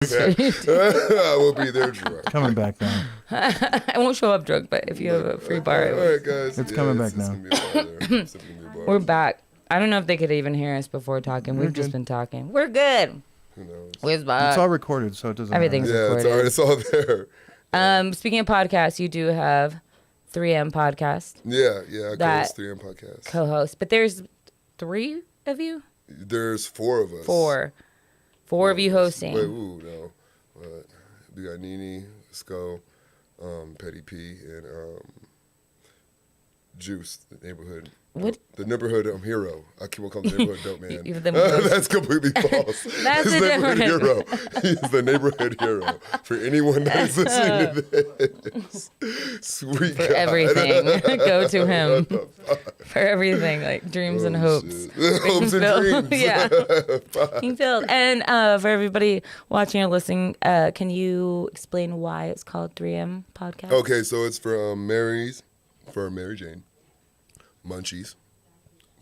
I will be there drunk. Coming back now. I won't show up drunk, but if you have a free bar, all right, guys. It's coming back now. We're back. I don't know if they could even hear us before talking. We've just been talking. We're good. Who knows? Where's Bob? It's all recorded, so it doesn't Everything's matter. recorded. It's all there. Speaking of podcasts, you do have 3M podcast. Yeah, I That co-host 3M podcast. Co-host, but there's 3 of you. There's 4 of us. Four of you hosting. Wait, no. We got Nene, Sco, Petty P, and Juice, the neighborhood. What? The neighborhood hero. I keep on calling the neighborhood dope man. That's completely false. That's He's a the neighborhood different hero. He's the neighborhood hero. For anyone that's listening to this. Sweet For God. everything. Go to him. For everything, like dreams and hopes. Hopes and dreams. Yeah. Kingfield. And for everybody watching or listening, can you explain why it's called 3M podcast? Okay, so it's for Mary Jane. Munchies,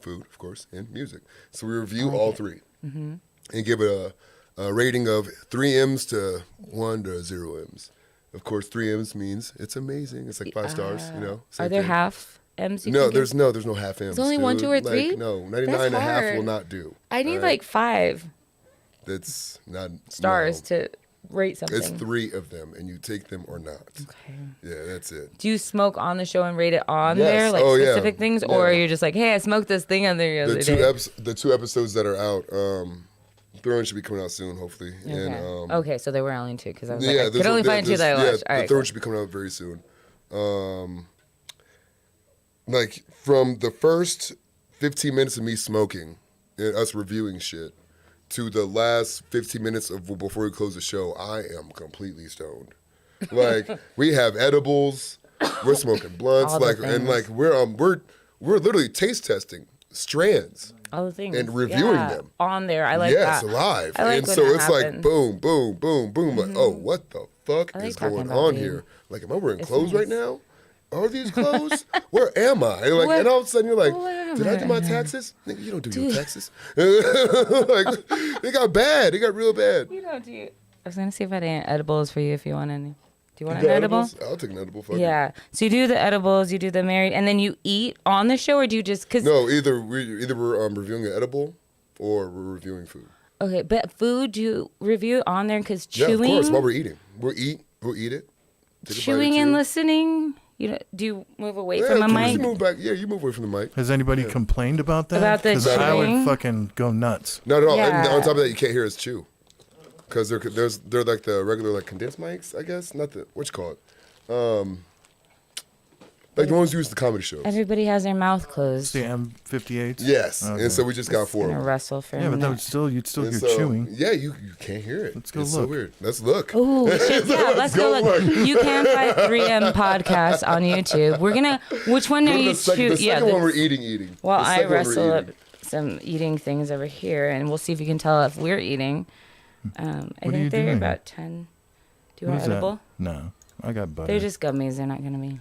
food, of course, and music. So we review all 3 and give it a rating of 3 M's to 1 to 0 M's. Of course, 3 M's means it's amazing. It's like 5 stars, you know. Are there half M's? No, there's no half M's. There's only 1, 2, or 3? Like, no, 99 and a half will not do. I need like 5 That's not stars no. to rate something. It's 3 of them, and you take them or not. Okay. Yeah, that's it. Do you smoke on the show and rate it on Yes. there, like specific things, Yeah. or you're just like, hey, I smoked this thing on there the other day? The 2 episodes that are out, third one should be coming out soon, hopefully. Okay. And, Okay, so they were only 2 because I was yeah, like, I could only find 2 that I watched. All the right, third one should be coming out very soon. Like from the first 15 minutes of me smoking and us reviewing shit to the last 15 minutes of before we close the show, I am completely stoned. Like we have edibles, we're smoking blunts, All the like and like we're literally taste testing strands. all the things and reviewing them on there. I like that. Yes, live. I like and when so that it's happens. like boom, boom, boom, boom. Like, oh, what the fuck I like is talking going about on weed. here? Like, am I wearing It's clothes nice. right now? Are these clothes? Where am I? And like, What? and all of a sudden you're like, Where did I do am my I? taxes? Nigga, you don't do your taxes. Like, it got bad. It got real bad. You don't do. I was gonna see if I had any edibles for you if you want any. Do you want You an got edible? edibles? I'll take an edible. Fuck it. Yeah. So you do the edibles, you do the married, and then you eat on the show, or do you just because? No, either we're reviewing an edible or we're reviewing food. Okay, but food do you review on there because Yeah, chewing? of course. While we're eating, we'll eat it. Take a bite or Chewing and 2. listening. You know, do you move away Yeah, from a of course mic? you move back. Yeah, you move away from the mic. Has anybody complained about that? About the Because I would chewing? fucking go nuts. Not at all. Yeah. And on top of that, you can't hear us chew. Because they're like the regular like condensed mics, I guess. Not the what you call it. Like the ones used in the comedy shows. Everybody has their mouth closed. The M58s? Yes. Okay. And so we just got 4 of Gonna them. wrestle for Yeah, a but that minute. would still, you'd still And hear so, chewing. yeah, you can't hear it. Let's go it's look. so weird. Let's look. Ooh, shit, yeah, let's go go look. look. You can find 3M podcast on YouTube. We're gonna. Which one Go are to you the second, choosing? the second one we're eating. Well, The I second one we're wrestle up eating. some eating things over here, and we'll see if you can tell if we're eating. I What are think you they're doing? about 10. Do you What want is that? edible? No, I got butter. They're just gummies. They're not gonna be.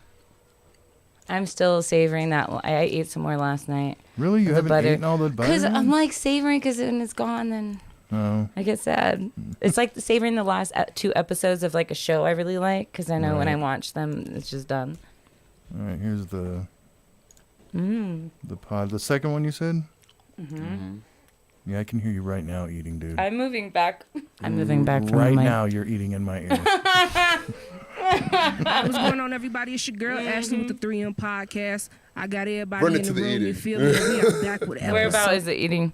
I'm still savoring that. I ate some more last night. Really? You the haven't butter. eaten all the butter? Because I'm like savoring, because when it's gone, then Oh. I get sad. It's like savoring the last 2 episodes of like a show I really like, because I know when I Right. watch them, it's just done. All right, here's the Mm. pod. The second one you said? Mm-hmm. Yeah, I can hear you right now eating, dude. I'm moving back. I'm moving back from Right the mic. now, you're eating in my ear. What's going on, everybody? It's your girl Ashley with the 3M podcast. I got everybody Run in into the the room. You eating. feel me? We are back with Where about episode. is it eating?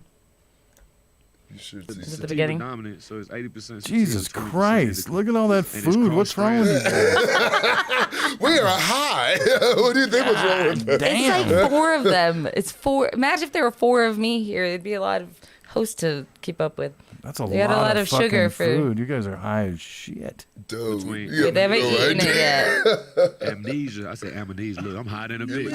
You should Is see. it the beginning? Dominant, so it's 80%. Jesus Christ, look at all that it's food. What's wrong with you? We are high. What do you think was wrong with that? Damn. It's like 4 of them. It's 4. Imagine if there were 4 of me here. It'd be a lot of hosts to keep up with. That's a They got a lot of fucking sugar for- food. You guys are high as shit. Dude. Between- Yeah, They haven't no eaten idea. it yet. Amnesia. I say amnesia. Look, I'm hiding a bitch.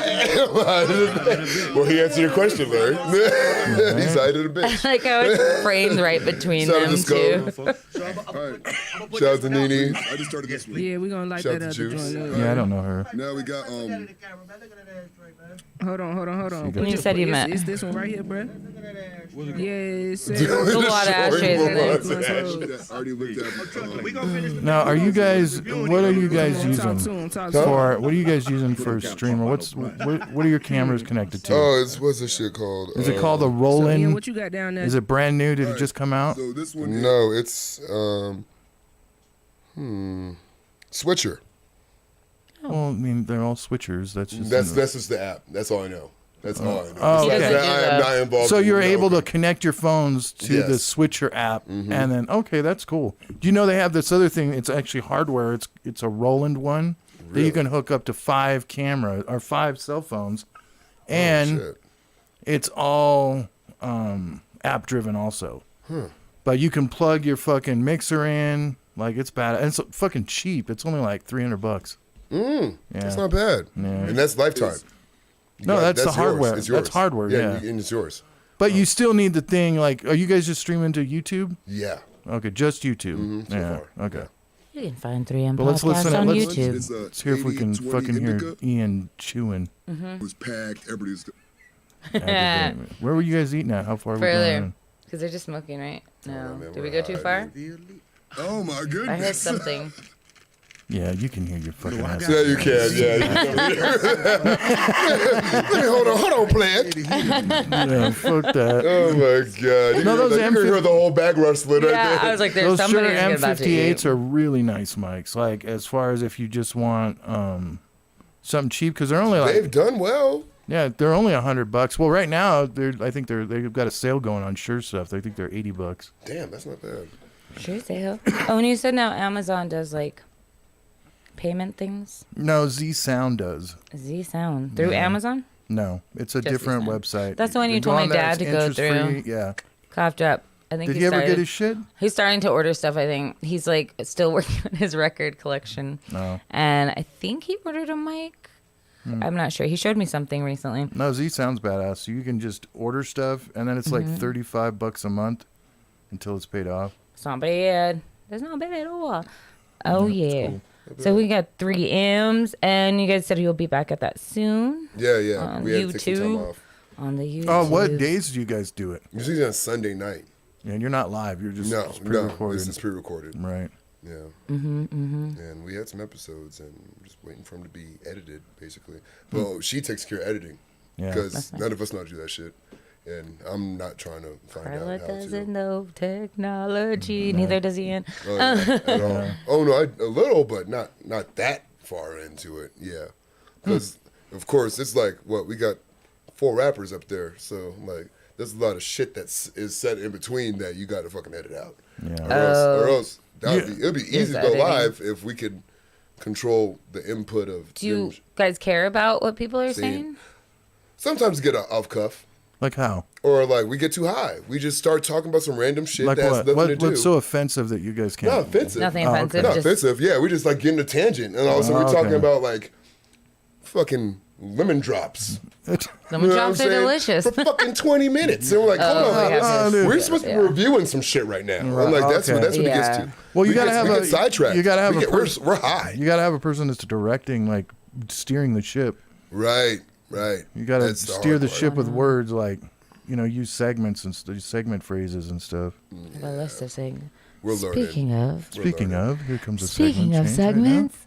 Well, he answered your question, Larry. He's hiding a bitch. Like how it's framed right between Shout out them to Skull. two. Shout out to Nene. I just started this week. Yeah, we're gonna light Shout that out up. to The Juice. joint up. Yeah, I don't know her. Now we got Hold on. got- You said you meant. It's this one right here, bro. Yes. Look There's a lot of Short. Munchies. Already looked at. Now, are you guys? What are you guys Talk to using him. Talk to him. for? What are you guys using for stream? Or what are your cameras connected to? Oh, what's this shit called? Is it called a So, Ian, Roland? what you got down there? Is it brand new? Did it just come out? So this one. No, it's Switcher. Well, I mean, they're all switchers. That's just That's just the app. That's all I know. That's all I know. Oh, He doesn't okay. do I am that. not involved. So in you're able to development. connect your phones to the Yes. Switcher app, and then okay, that's cool. Do you know they have this other thing? It's actually hardware. It's a Roland one that you can hook up to 5 cameras or 5 cell phones, and Shit. it's all app driven also. But you can plug your fucking mixer in. Like it's bad. And it's fucking cheap. It's only like $300. Yeah. That's not bad. And that's lifetime. No, that's the yours. hardware. It's yours. That's hardware, yeah. And it's yours. But you still need the thing. Like, are you guys just streaming to YouTube? Yeah. Okay, just YouTube. so yeah. far. Okay. You can find 3M But let's listen. podcasts on Let's, YouTube. let's hear if we can 80-20 fucking hear indica. Ian chewing. It was packed. Everybody's. Where were you guys eating at? How far are we Further. going? Because they're just smoking, right? No. man, Did we we're go too far? Oh my goodness. I heard something. Yeah, you can hear your fucking ass. Yeah, you can. Yeah. You can. Hold on, plan. Yeah, fuck that. Oh my god. You No, those can hear the whole bag rustling right Yeah, I there. was like, there's Those somebody Shure who's about to eat. M58s are really nice mics. Like, as far as if you just want something cheap, because they're only like, They've done well. yeah, they're only $100. Well, right now, I think they've got a sale going on Shure stuff. I think they're $80. Damn, that's not bad. Sure, sale. Oh, and you said now Amazon does like payment things. No, Z Sound does. Z Sound through Amazon. No, it's a Just different Z-Sound. website. That's the one you can told go my on there, dad it's to go through. interest-free, Yeah. Coughed up. I think Did he ever started, get his shit? He's starting to order stuff. I think he's like still working on his record collection. No. And I think he ordered a mic. I'm not sure. He showed me something recently. No, Z Sound's badass. So you can just order stuff, and then it's like $35 a month until it's paid off. It's not bad. It's not bad at all. Oh yeah. So we got 3 M's, and you guys said you'll be back at that soon Yeah. On We had to take some time YouTube? off. on the YouTube. Oh, what days do you guys do it? Usually on Sunday night. And you're not live. You're just No, it's no. pre-recorded. This is pre-recorded. Right. Yeah. And we had some episodes, and we're just waiting for them to be edited, basically. Well, she takes care of editing Yeah. because none of us know how to do that shit, and I'm not trying to find Carla out how doesn't to. know technology. Neither does Ian. Oh, yeah, at all. Oh no, a little, but not that far into it. Yeah, because of course it's like what we got 4 rappers up there, so like there's a lot of shit is set in between that you got to fucking edit out. Yeah. Or else it'd be easy to go editing. live if we could control the input of. Do you them guys care about what people are saying. saying? Sometimes get off cuff, Like how? or like we get too high. We just start talking about some random shit Like that has what? nothing to do. What's so offensive that you guys can't? Not offensive. Nothing Oh, okay. offensive. Not Just offensive. Yeah, we just like getting a tangent, and all of a sudden we're talking okay. about like fucking lemon drops. lemon You know what drops I'm are saying? delicious. For fucking 20 minutes, and we're like, hold Oh, on, my goodness. dude. we're supposed to be reviewing some shit right now. I'm like, that's okay. what it gets Yeah. to. Well, you We gotta get- have we a get sidetracked. You gotta have We a get- we're, person. we're high. You gotta have a person that's directing, like steering the ship. Right. You gotta That's the steer hard the part. ship with words, like use segments and segment phrases and stuff. A list of saying. We're learning. Speaking of. Speaking of, here comes a Speaking segment of change segments.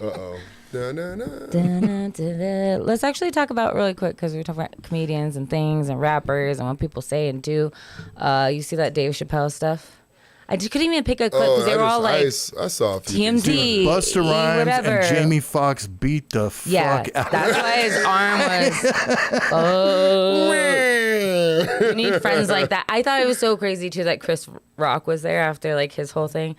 Uh-oh. Na-na-na. Da-da-da-da. Let's actually talk about really quick because we're talking about comedians and things and rappers and what people say and do. You see that Dave Chappelle stuff? I just couldn't even pick a clip because they were all like I saw a few TMZ, pieces. Busta Rhymes whatever. and Jamie Foxx beat the Yeah, fuck out. that's why his arm was. Oh, you need friends like that. I thought it was so crazy too that Chris Rock was there after like his whole thing.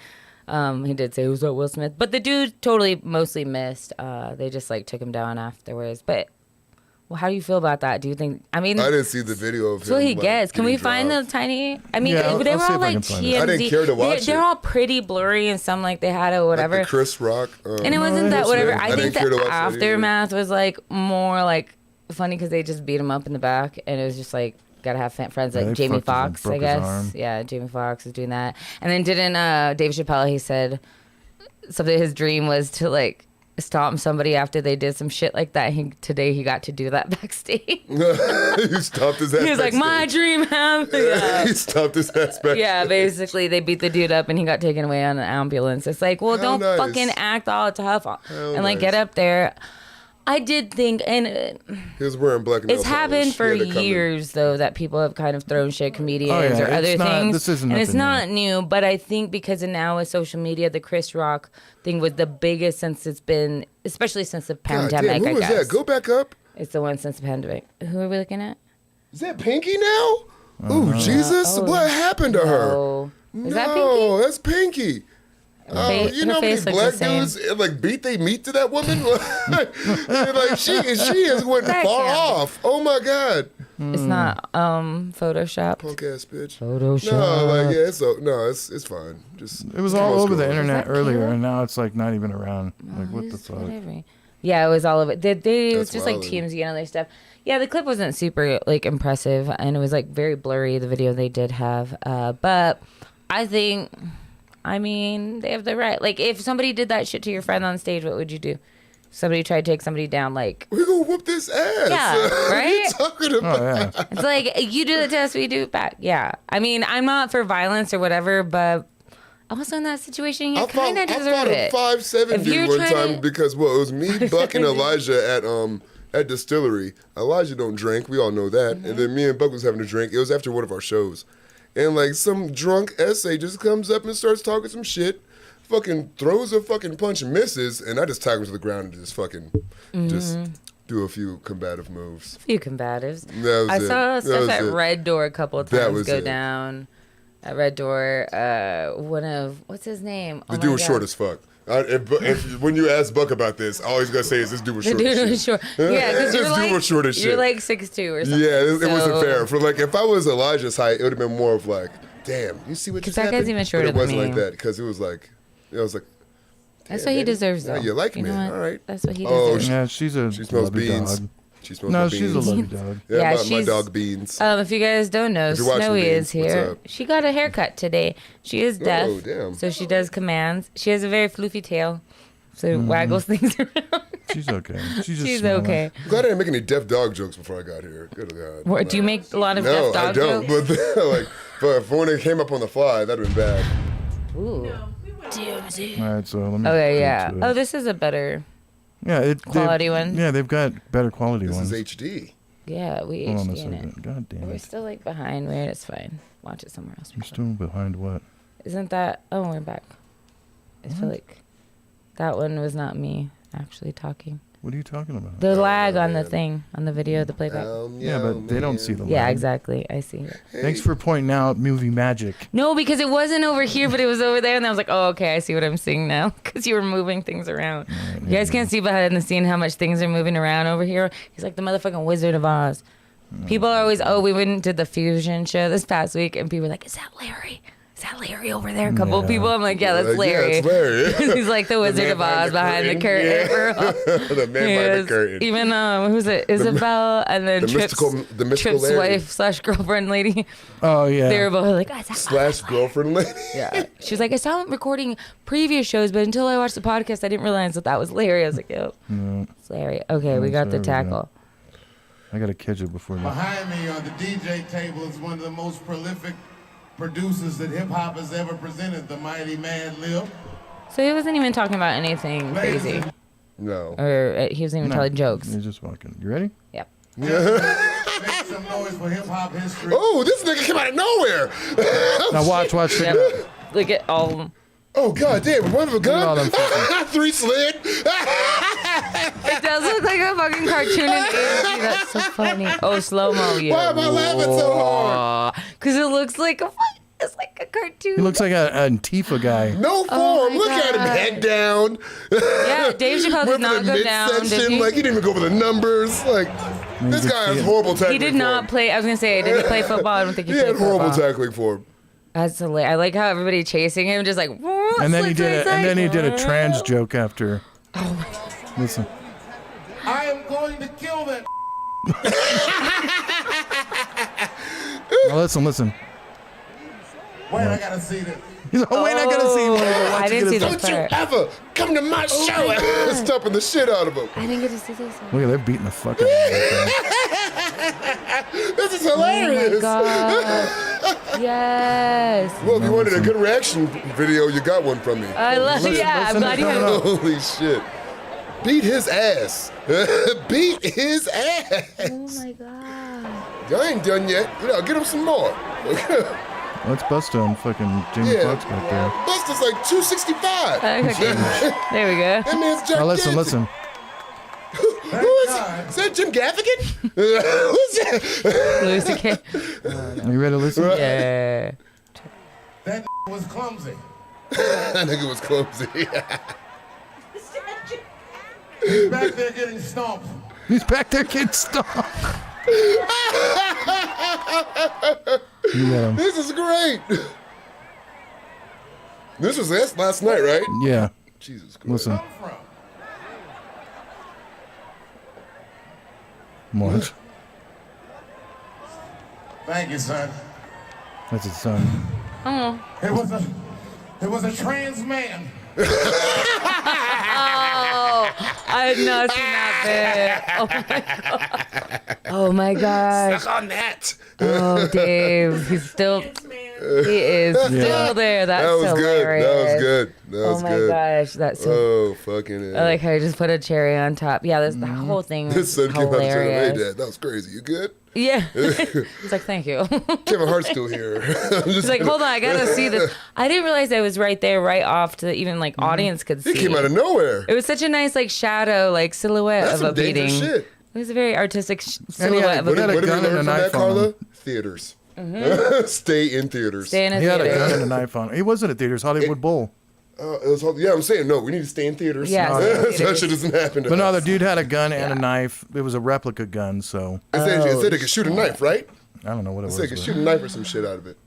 He did say it was what Will Smith, but the dude totally mostly missed. They just like took him down afterwards. But well, how do you feel about that? Do you think? I mean, I didn't see the video of him. that's what he like, gets. Can we getting find the dropped. tiny? I mean, Yeah, they I'll were see all if I like can find it. TMZ. I didn't care to watch They're it. all pretty blurry and some like they had a whatever. Like the Chris Rock. And it wasn't that whatever. I think didn't care to the watch that either. aftermath was like more like funny because they just beat him up in the back, and it was just like gotta have friends Yeah, like they Jamie fucked his- Foxx, I broke his guess. arm. Yeah, Jamie Foxx was doing that, and then didn't Dave Chappelle? He said something. His dream was to like stomp somebody after they did some shit like that. Today he got to do that backstage. He stopped his ass. He was like, my dream happened. Yeah. He stopped his ass back. Yeah, basically they beat the dude up and he got taken away on an ambulance. It's like, well, How don't nice. fucking act all tough and like nice. get up there. I did think, and He was wearing black nail it's polish. happened He for had it coming. years though that people have kind of thrown shit comedians yeah, or other it's not- things. this isn't and it's nothing not new, but I think because of now with social media, the Chris Rock thing was the biggest since it's been, especially since the God pandemic. damn, who I was guess that? Go back up. it's the one since the pandemic. Who are we looking at? Is that Pinky now? Ooh, Jesus. What happened to her? Oh, is that No, Pinky? that's Pinky. Oh, you know how many black dudes like beat they meat to that woman? Like she is went That far can't be. off. Oh my God, It's not Photoshop. punk ass bitch. Photoshop. No, like yeah, it's fine. Just It was come all on, over the school. internet that earlier, Kayla? and now it's like not even around. Like what the Just fuck? whatever. Yeah, it was all of it. It was That's just like wildin'. TMZ and other stuff. Yeah, the clip wasn't super like impressive, and it was like very blurry. The video they did have, but I think, I mean, they have the right. Like, if somebody did that shit to your friend on stage, what would you do? Somebody tried to take somebody down, like, We gonna whoop this ass. Yeah, What are you right? talking about? Oh yeah. it's like you do it to us, we do it back. Yeah, I mean, I'm not for violence or whatever, but also in that situation, you kind of I deserve fought a it. 5'7" If dude you're one trying time to- because it was me, Buck, and Elijah at Distillery. Elijah don't drink, we all know that. Mm-hmm. And then me and Buck was having a drink. It was after one of our shows. And like some drunk essay just comes up and starts talking some shit, fucking throws a fucking punch and misses, and I just tag him to the ground and just fucking just do a few combative moves. Few combatives. That was I it. saw That stuff was at it. Red Door a couple of That times was go it. down. At Red Door, one of what's his name? The dude was short as fuck. When you ask Buck about this, all he's gonna say is this dude was The short dude as shit. was short. Yeah, because This you're dude like was short as you're shit. like 6'2" or something. Yeah, it wasn't so- fair. For like, if I was Elijah's height, it would have been more of like, damn, you see what just that guy's happened? even shorter But it wasn't than like me. that because it was like, I was like, That's damn, what he baby. deserves, though. Yeah, you like me, know what? all right. That's what he Oh, deserves. Yeah, she's a She smells lovely beans. dog. She smells No, my she's a beans. lovely dog. Yeah, Yeah, my she's- dog Beans. If you guys don't know, If you're watching Snowy Beans, is what's here. up? She got a haircut today. She is deaf, damn. so she does commands. She has a very floofy tail, so Mm-hmm. it waggles things around. She's okay. She's just She's smiling. okay. I'm glad I didn't make any deaf dog jokes before I got here. Good God. What, do you make a lot of No, deaf I dog don't. jokes? But like, but when it came up on the fly, that'd have been bad. Ooh. All right, so let me. Okay, go yeah. to it. Oh, this is a better. Yeah, Quality one? Yeah, they've got better quality This ones. is HD. Yeah, we Hold on a HD in it. second. God damn We're it. still like behind. Weird. It's fine. Watch it somewhere else. You're still behind what? Isn't that? Oh, we're back. I feel like that one was not me actually talking. What are you talking about? The lag on the man. thing, on the video, the playback. Yeah, but they don't see the Yeah, lag. exactly. I see it. Thanks for pointing out movie magic. No, because it wasn't over here, but it was over there, and I was like, "Oh, okay, I see what I'm seeing now." Because you were moving things around. You guys can't see behind the scene how much things are moving around over here. He's like the motherfucking Wizard of Oz. People are always, we went and did the fusion show this past week, and people were like, "Is that Larry? Is that Larry over there?" A couple of Yeah. people. I'm like, "Yeah, that's Larry." Yeah, it's Larry. He's like the Wizard of Oz behind the curtain. Yeah. The man behind the curtain. Even who's it? Isabel and then the Tripp's, mystical Tripp's Larry. wife / girlfriend lady. Oh yeah. They were both like, "Oh, is that Slash girlfriend lady. Yeah. She was like, I saw him recording previous shows, but until I watched the podcast, I didn't realize that was Larry. I was like, yep, No, it's Larry. Okay, we got the There we go. tackle. I gotta catch it before. Behind me on the DJ table is one of the most prolific producers that hip hop has ever presented, the mighty Mad Lib. So he wasn't even talking about anything crazy. No. Or he wasn't even telling jokes. He's just walking. You ready? Yep. Make some noise for hip hop history. Oh, this nigga came out of nowhere. Now watch. Yep. Look at all. Oh, God damn. One of a all them gun. 3 slid. It does look like a fucking cartoon in 80s. That's so funny. Oh, slow-mo, yeah. Why am I laughing so hard? Because it looks like it's like a cartoon. He looks like an Antifa guy. No form. Oh my Look at him. God. Head down. Yeah, Dave Chappelle did Went for not the go down, did midsection. he? Like, he didn't even go over the numbers. Like, this could guy see has it. horrible tackling He did for not him. play. I was going to say, did he play football? I don't think he He played had horrible football. tackling for him. That's hilarious. I like how everybody chasing him, just like. And then he slip to did his a side. trans joke after. Oh my God. Listen. I am going to kill that. Now listen. Wait, I gotta see this. He's like, oh wait, I gotta see. I didn't see this Don't you part. ever come to my show and stomping the shit out of him. I didn't get to see this one. Look at they're beating the fuck out of him. This is Oh hilarious. my god. Yes. Well, if you wanted a good reaction video, you got one from me. I love. Yeah, I'm glad you had. Holy shit. Beat his ass. Beat his ass. Oh my god. I ain't done yet. Get him some more. Let's Busta and fucking Jamie Yeah. Foxx back there. Busta's like 265. Okay. There we go. That man's gigantic. Now listen. Who is that? Jim Gaffigan? Who's that? Lucy K. You ready to listen? Yeah. That was clumsy. That nigga was clumsy. He's back there getting stomped. He's back there getting stomped. You got him. This is great. This was last night, right? Yeah. Jesus Christ. Listen. Come from? What? Thank you, son. That's his son. Oh. It was a trans man. Oh, I had not seen that bit. Oh my gosh. Stuck on that. Oh, Dave. He is still there. That's That was hilarious. good. That was good. That was Oh my good. gosh. That's so. Oh, fucking hell. I like how you just put a cherry on top. Yeah, the whole thing was His son came out and said, hey, hilarious. Dad, that was crazy. You good? Yeah. It's like, thank you. Kevin Hart's still here. He's like, hold on, I gotta see this. I didn't realize I was right there, right off to even like audience could see. He came out of nowhere. It was such a nice like shadow, like silhouette That's of a some dangerous beating. shit. It was a very artistic And he silhouette had, of a he had beating. a What did we gun and a learn from knife that, on Carla? him. Theaters. Mm-hmm. Stay in theaters. Stay in a He had a theater. gun and a knife on him. He wasn't at theaters. Hollywood Bowl. I'm saying, no, we need to stay in theaters. Yeah, stay in So that theaters. shit doesn't happen to But no, us. the dude had a gun and a Yeah. knife. It was a replica gun, so It said they could shoot a knife, right? I don't know what it It was. said they could but- shoot a knife or some shit out of it.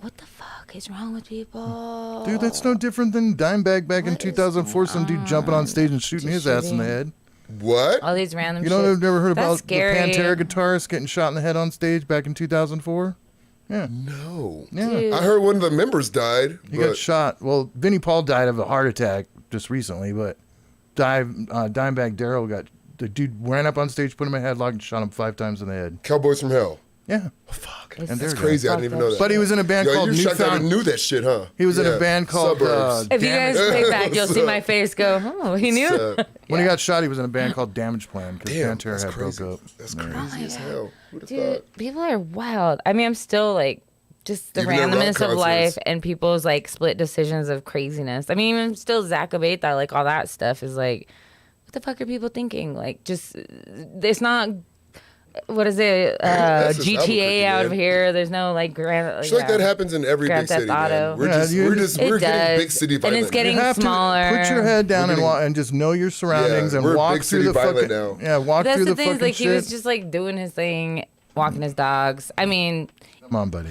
What the fuck is wrong with people? Dude, that's no different than Dimebag back in 2004. Some dude jumping on stage and shooting his ass in the head. What? All these random You shit. know, I've never heard That's about scary. the Pantera guitarist getting shot in the head on stage back in 2004. Yeah, No. yeah. Dude. I heard one of the members died. He but got shot. Well, Vinnie Paul died of a heart attack just recently, but Dimebag Darrell the dude ran up on stage, put him in a headlock, and shot him 5 times in the head. Cowboys from Hell. Yeah, Fuck. It's And That's there crazy. I fucked didn't even up know that. but he was in a band Yo, called you shocked I Newfound. knew that shit, huh? He was in Yeah. a band called. Suburbs. If you guys Damage. play back, you'll see my face go, oh, he knew? When he got shot, he was in a band called Damage Plan because Damn, Pantera that's had crazy. broke up. That's crazy as hell. Who'd have Dude, thought? people are wild. I mean, I'm still like, just the Even at rock randomness of life concerts. and people's like split decisions of craziness. I mean, even still Zach Abeta, like all that stuff is like, what the fuck are people thinking? Like, just, it's not, what is it, That's just GTA Albuquerque, out of man. here. There's no like grand. Shit like that happens in every Grand big city, Theft man. Auto. We're Yeah, just, you- we're just, It we're getting does. big city And violent. it's getting You have smaller. to put your head down We're and getting- and just know your surroundings Yeah, and we're walk big through city the violent fucking now. walk That's through the the thing. Is fucking like shit. he was just like doing his thing, walking his dogs. I mean, Come on, buddy.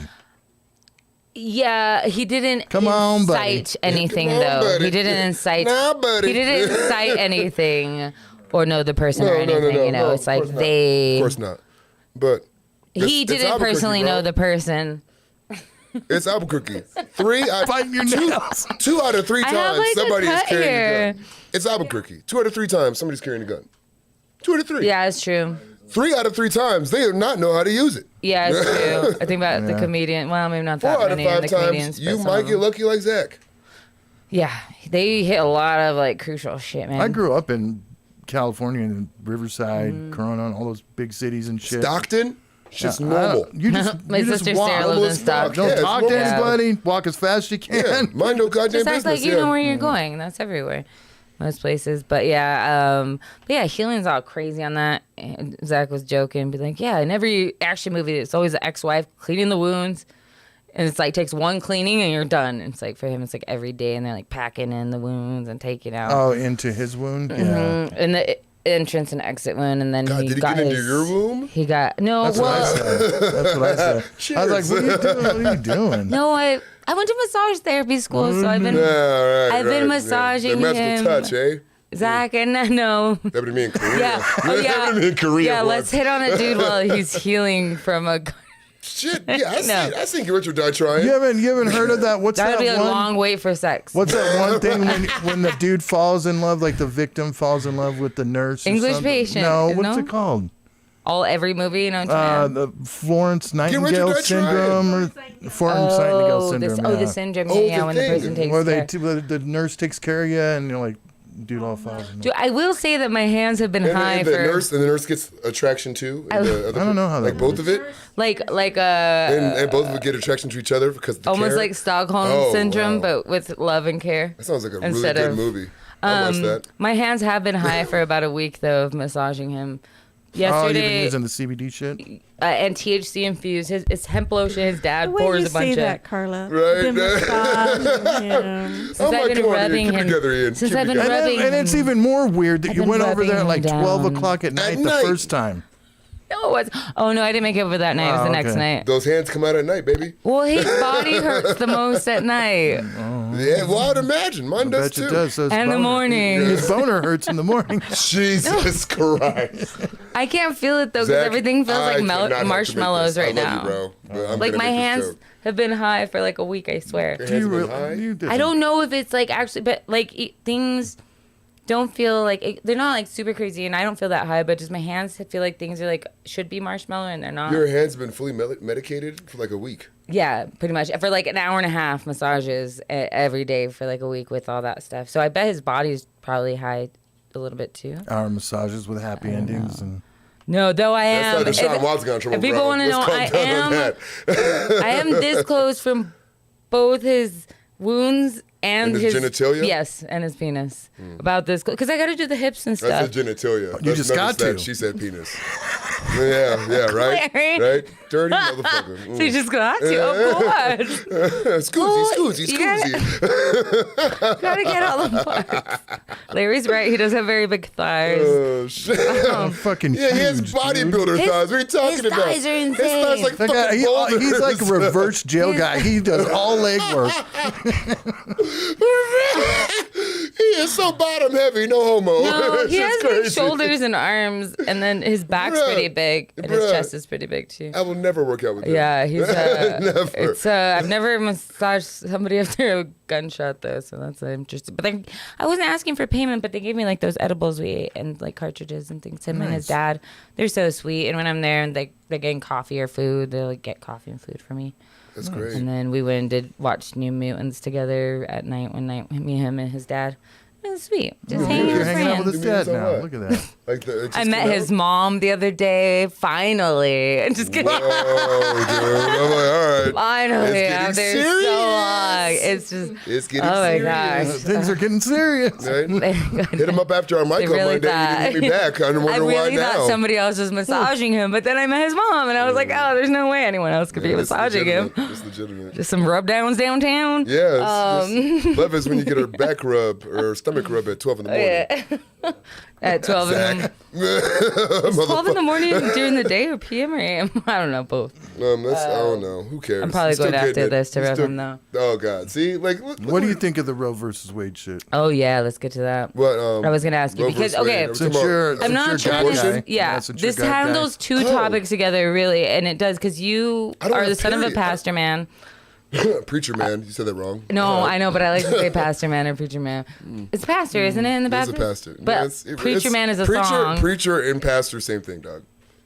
yeah, he didn't Come on, buddy. incite anything Come on, though. buddy. He didn't incite. Nah, buddy. He didn't incite anything or know the person or No, no, anything. no, You know, no, it's of like course not. they. Of course not. But He it's didn't Albuquerque, personally bro. know the person. It's Albuquerque. 3 out Fighting your nails. 2 out of 3 I times have, like, a somebody is cut carrying here. a gun. It's Albuquerque. 2 out of 3 times somebody's carrying a gun. 2 out of 3. Yeah, it's true. 3 out of 3 times they do not know how to use it. Yeah, it's true. I think about the comedian. Well, maybe not 4 that out of many in 5 the times comedians. you but might some get of them. lucky like Zach. Yeah, they hit a lot of like crucial shit, man. I grew up in California and Riverside, Corona, all those big cities and shit. Stockton, just I normal. don't- You just, My you just sister walk. Sarah lives in Almost walk. Stockton. Don't Yeah, it's talk to normal. anybody. Walk as fast as you can. Yeah, mind no goddamn Just act business. like you yeah. know where you're going. That's everywhere, most places. But yeah, healing's all crazy on that. And Zach was joking, be like, yeah, in every action movie, it's always the ex-wife cleaning the wounds, and it's like takes one cleaning and you're done. And it's like for him, it's like every day, and they're like packing in the wounds and taking out. Oh, into his wound? Yeah. And the entrance and exit wound, and then God, he did he got get into his, your womb? He got no. That's what I well, said. That's what I said. I was like, what are you doing? What are you doing? no, I went to massage therapy school, so I've been Yeah, right, I've been right, massaging yeah. The magical him. touch, eh? Zach, and no. That would be in Korea. Yeah. Oh, That yeah. would be in Korea. Yeah, once. let's hit on a dude while he's healing from a Shit, yeah, No. I seen Get Rich or Die Trying. You haven't heard of that? What's That that would be a one? long wait for sex. What's that one thing when the dude falls in love, like the victim falls in love with the nurse? Or English something? Patient. No, what's No? it called? Every movie, you know. What I mean? The Florence Nightingale Die Trying. syndrome or Florence Nightingale syndrome. the syndrome. Oh, Yeah, the when the thing. person takes Where care. the nurse takes care of you and you're like, dude all falls in love. Dude, I will say that my hands have been high And for the nurse gets attraction too. I don't know how that like both of it, like and both of it get attraction to each other because of the almost care. like Stockholm Oh, syndrome, wow. but with love and care. That sounds like a really instead good of- movie. I watched that. My hands have been high for about a week though of massaging him. Oh, you've been Yesterday, using the CBD shit? and THC infused. It's hemp lotion. His dad The way pours you a bunch say of. that, Carla. Right. Been massaging him. Since Oh I've my been God, rubbing Ian, keep it him. together, Ian. Since Keep I've it been together. rubbing. And it's even more weird that I've you been went over there at rubbing like him 12 down. o'clock at night the night. first time. No, it's. Oh no, I didn't make it over that night. It was Oh, the next okay. night. Those hands come out at night, baby. Well, his body hurts the most at night. Yeah, well, I'd imagine. Mine I does bet too. it does. So his And the boner- morning. His boner hurts in the morning. Jesus Christ. I can't feel it though because Zach, everything feels I like cannot have to make marshmallows this. right I now. love you, bro, but I'm Like gonna my make this hands joke. have been high for like a week. I swear. Your Do hands you have been really? high? You did. I don't know if it's like actually, but like things don't feel like they're not like super crazy, and I don't feel that high. But just my hands feel like things are like should be marshmallow, and they're not. Your hands have been fully medicated for like a week. Yeah, pretty much for like an hour and a half massages every day for like a week with all that stuff. So I bet his body's probably high a little bit too. Our massages with happy endings and No, though I am. That's not Deshaun Watson got in trouble, if people bro. want to Let's know, calm I down on am. that. I am this close from both his wounds and And his genitalia? Yes, and his penis. About this because I got to do the hips and That's stuff. his genitalia. You just got to. She said penis. Yeah, right? Larry. Right? Dirty motherfucker. So you just got to, of course. Scoozy. You gotta get all the parts. Larry's right. He does have very big thighs. Oh, shit. fucking Yeah, he has huge, dude. bodybuilder His- thighs. What are you talking his about? thighs are His thighs insane. like That guy, fucking boulders. he's like a reverse jail guy. He does all leg work. He is so bottom heavy, no homo. No, It's he just has big crazy. shoulders and arms, and then his back's Bruh. pretty big, and his Bruh. chest is pretty big too. I will never work out with him. Yeah, he's Never. it's I've never massaged somebody after a gunshot though, so that's interesting. But then I wasn't asking for payment, but they gave me like those edibles we ate and like cartridges and things. Him and his dad, they're so sweet. And when I'm there and they're getting coffee or food, they'll like get coffee and food for me. That's great. And then we went and watch New Mutants together at night one night, me, him, and his dad. It was sweet. Just hanging You're with hanging out with friends. his You mean dad so now. what? Look at that. Like it just I met came his out? mom the other day. Finally, just kidding. Whoa, dude. I'm like, all right. Finally, It's getting after serious. so long, it's just. It's getting Oh my serious. gosh. Things are getting serious. Right? Hit him up after our mic They up really one day. He didn't hit me back. I I wonder why really now. thought somebody else was massaging him, but then I met his mom, and I was like, "Oh, there's no way anyone else could be Yeah, it's massaging him." legitimate. It's legitimate. Just some rub downs downtown. Yeah, love is when you get her back rub or stomach rub at 12 in the morning. Yeah. At 12 in the 12 in the morning during the day or PM or AM? I don't know, both. I don't know. Who cares? I'm probably He's still going after getting it. this to He's rub still- him, though. Oh God! See, like, look, What do you think of the Roe versus Wade shit? Oh yeah, let's get to that. What? I was gonna ask you Roe because versus Wade. okay, Are we Since talking you're, about- I'm not since you're trying guy to. guy. Yeah, since you're this guy guy. handles two Oh. topics together, really, and it does because you I don't are have the son of a period. pastor man. Preacher man, you said that wrong. No, I know, but I like to say pastor man or preacher man. It's pastor, isn't it, in the He's a Baptist? pastor. But No, preacher man is a preacher, song. Preacher and pastor, same thing, dog.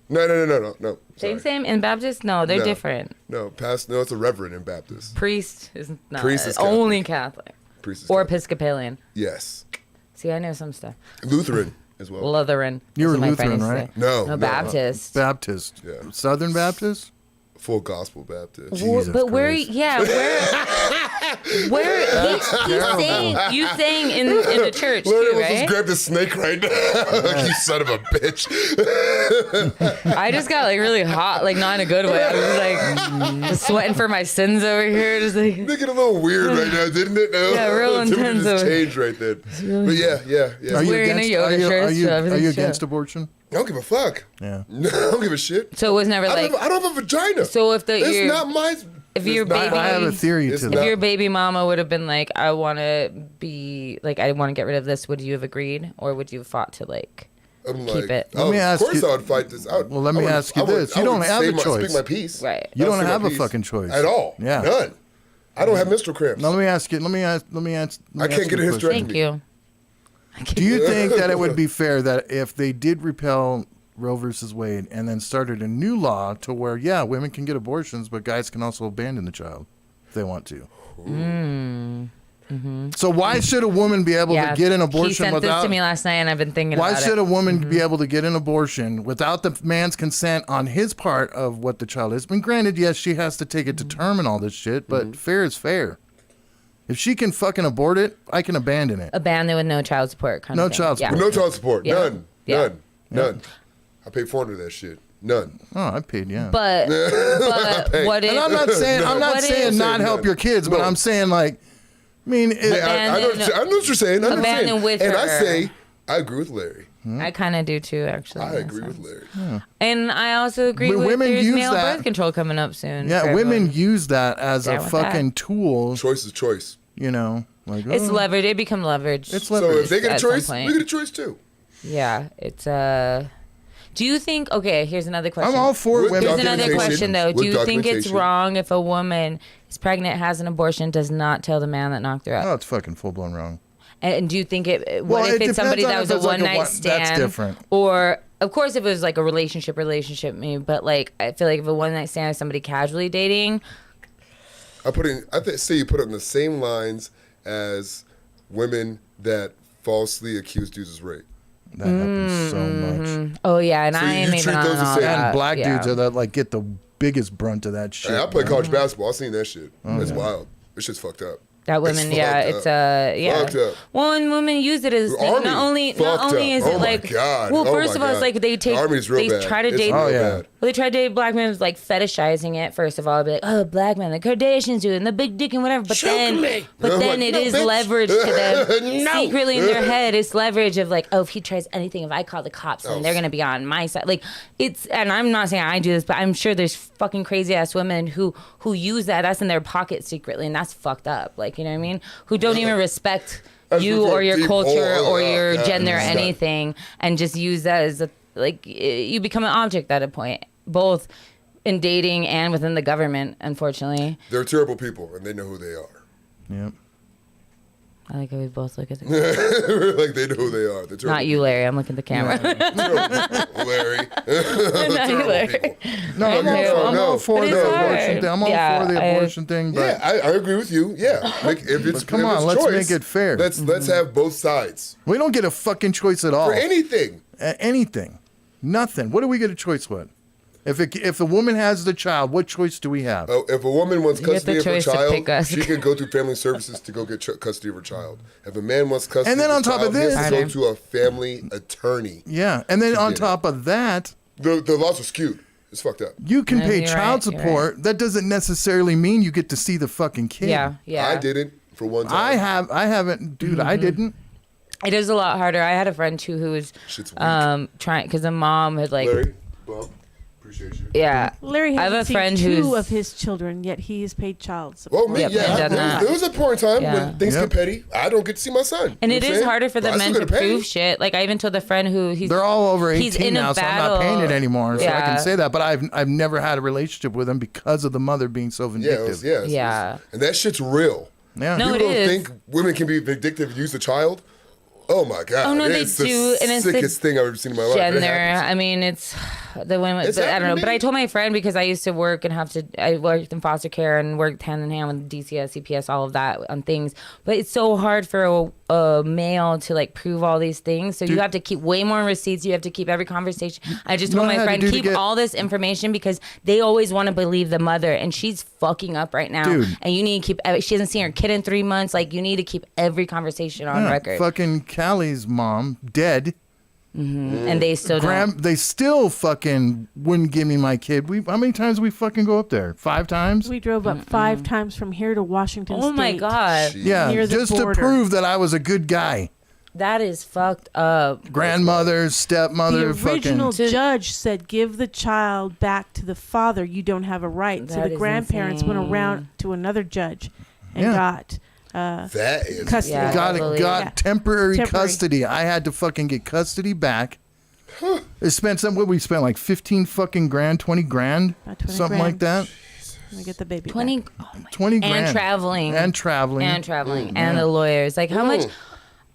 No. Same, Sorry. same in Baptist? No, they're No. different. No, pastor. No, it's a reverend in Baptist. Priest is not. Priest is only Catholic. Priest is Or Catholic. Episcopalian. Yes. See, I know some stuff. Lutheran as well. Lutheran. You That's were what my friend Lutheran, used to right? say. No, Baptist. Baptist. Yeah. Southern Baptist? Full gospel Baptist. Jesus But where? Christ. Yeah, where? He's saying you saying in the church Larry too, almost just right? grabbed the snake right now. Like, you son of a bitch. I just got like really hot, like not in a good way. I was like just sweating for my sins over here, just like. Making a little weird right now, didn't it? No? Yeah, real The temperature intense just over- changed right then. But yeah. Are you Wearing a against, yoga are you, shirt, are you, so are everything's you chill. against abortion? I don't give a fuck. Yeah. No, I don't give a shit. So it was never like. I don't have a vagina. So if it's your not my. if your it's not- baby- I have a theory It's to not- that. if your baby mama would have been like, I want to be like, I want to get rid of this, would you have agreed, or would you have fought to like? I'm keep like, it. oh, Let me ask of course you- I would fight this out. Well, let me ask you this. You don't have a choice. Speak my piece. Right. You I'll don't say my have a piece fucking choice at all. Yeah. None. I don't have menstrual cramps. Now let me ask you. Let me ask. I can't get a hysterectomy. Thank you. Do you think that it would be fair that if they did repeal Roe versus Wade and then started a new law to where, yeah, women can get abortions, but guys can also abandon the child if they want to? So why should a woman be able to get an abortion He sent without? this to me last night, and I've been thinking Why about should it. a woman be able to get an abortion without the man's consent on his part of what the child is? And granted, yes, she has to take it to term and all this shit, but fair is fair. If she can fucking abort it, I can abandon it. Abandon with no child support. Kind No of thing. child support. No child support. Yeah. None. Yeah. None. I paid $400 of that shit. None. Oh, I paid, yeah. But what if? And I'm not saying What if- not help your kids, but No. I'm saying like, I mean, I know what you're saying. I know what you're Abandon saying. with and I her. say, I agree with Larry. I kind of do too, actually. I in a agree with sense. Larry. And I also agree But with women there's use male that- birth control coming up soon. yeah, for women everyone. use that as Down a with fucking that. tool. Choice is choice. You know, like It's oh, leverage. It become leverage. It's So leverage. if they get a At some choice, point. we get a choice too. Yeah, it's Do you think? Okay, here's another question. I'm all for With women. Here's another documentation. question though. With Do you think it's documentation. wrong if a woman is pregnant, has an abortion, does not tell the man that knocked her up? Oh, it's fucking full blown wrong. And do you think it? Well, What if it it's somebody depends that on was if a it's like one night stand? that's different. Or of course, if it was like a relationship, maybe. But like, I feel like if a one night stand is somebody casually dating, Say you put it in the same lines as women that falsely accuse dudes of rape. That happens so much. oh yeah, and So I am you even treat on those the all same. that. And black yeah. dudes are that like get the biggest brunt of that shit. Hey, I play bro. college basketball. I seen that shit. Oh, It's wild. This shit's fucked up. That It's women, yeah, fucked it's up. yeah. Fucked up. Well, and women use it as The thing. Army Not only fucked is up. it Oh my like, God. well, Oh first my of all, it's God. like they The Army's real they bad. try to It's date. real Oh, yeah. bad. Well, they try to date black men like fetishizing it. First of all, be like, oh, black men, the Kardashians do it, and the big dick and whatever. But then I'm it like, no, is bitch. leverage to them. No. Secretly in their head, it's leverage of like, oh, if he tries anything, if I call the cops, then they're gonna be on my side. Like it's, and I'm not saying I do this, but I'm sure there's fucking crazy ass women who use that. That's in their pocket secretly, and that's fucked up. Like, you know what I mean? Who don't even respect That's you just or like your deep culture hole. or Oh, your God. gender, It's anything, and just use that as a like you become an object at a point, both in dating and within the government. Unfortunately, They're terrible people, and they know who they are. Yep. I like how we both look at the Like they know who they are. They're terrible not you, Larry. I'm looking at the camera. people. Larry. Not you, Terrible Larry. people. No, I'm all for But the it's abortion hard. thing. I'm all Yeah, for the I- abortion thing, but Yeah, I agree with you. Yeah, if it's come if on, it's let's choice, make it fair. Let's have both sides we don't get a fucking choice at all. for anything. Anything. Nothing. What do we get a choice with? If a woman has the child, what choice do we have? If a woman wants You get the custody of her choice to pick child, us. she can go through family services to go get custody of her child. If a man wants custody, And then of on the top of child, he has this- to go to a family attorney. Yeah, and then on get it. top of that, The laws are skewed. It's fucked up. you can No, pay you're child right, you're support. That doesn't necessarily mean you get to see the fucking kid. Yeah. I didn't for one time. I haven't, dude. I didn't. It is a lot harder. I had a friend too who was Shit's weak. trying because the mom had like Larry, Bob, appreciate you. yeah. Larry I have has a friend two who's of his children, yet he has paid child support. Well, me, Yep, yeah. and done that. There was a point in time Yeah. when things Yep. get petty. I don't get to see my son. And You it know what is I'm saying? harder for the But I men still to gotta pay. prove shit. Like I even told a friend who They're all over he's 18 in a now, so I'm battle. not paying it anymore. So I Yeah. can say that. But I've never had a relationship with him because of the mother being so Yeah, vindictive. Yeah. And that shit's real. Yeah. No, People it don't is. think women can be vindictive and use a child. Oh my God. Oh, no, they it's do, the and it's the sickest thing I've ever seen in my life. It gender. happens. I mean, it's the women. It's I don't happened know. to But me. I told my friend because I used to work and I worked in foster care and worked hand in hand with DCS, CPS, all of that on things. But it's so hard for a male to like prove all these things. So you have to keep way more receipts. You have to keep every conversation. I just You know told what I my had to friend, do to keep get- all this information because they always want to believe the mother and she's fucking up right now. Dude. And you need to keep, she hasn't seen her kid in 3 months. Like you need to keep every conversation on Yeah, record. Fucking Callie's mom, dead. And they still don't. They still fucking wouldn't give me my kid. How many times we fucking go up there? 5 times? We drove up 5 times from here to Washington Oh my State. God. Yeah, near the just to border. prove that I was a good guy. That is fucked up. Grandmother, stepmother, The original fucking. judge said, give the child back to the father. You don't have a right. So That the is grandparents went insane. around to another judge and Yeah. got That is custody. Yeah. Got Totally. got Yeah. temporary Temporary. custody. I had to fucking get custody back They spent we spent like 15 fucking grand, 20 grand, About 20 something grand. like that. Let me get the baby. 20, back. oh my 20 grand. And traveling. And traveling. And the lawyers. Like, how much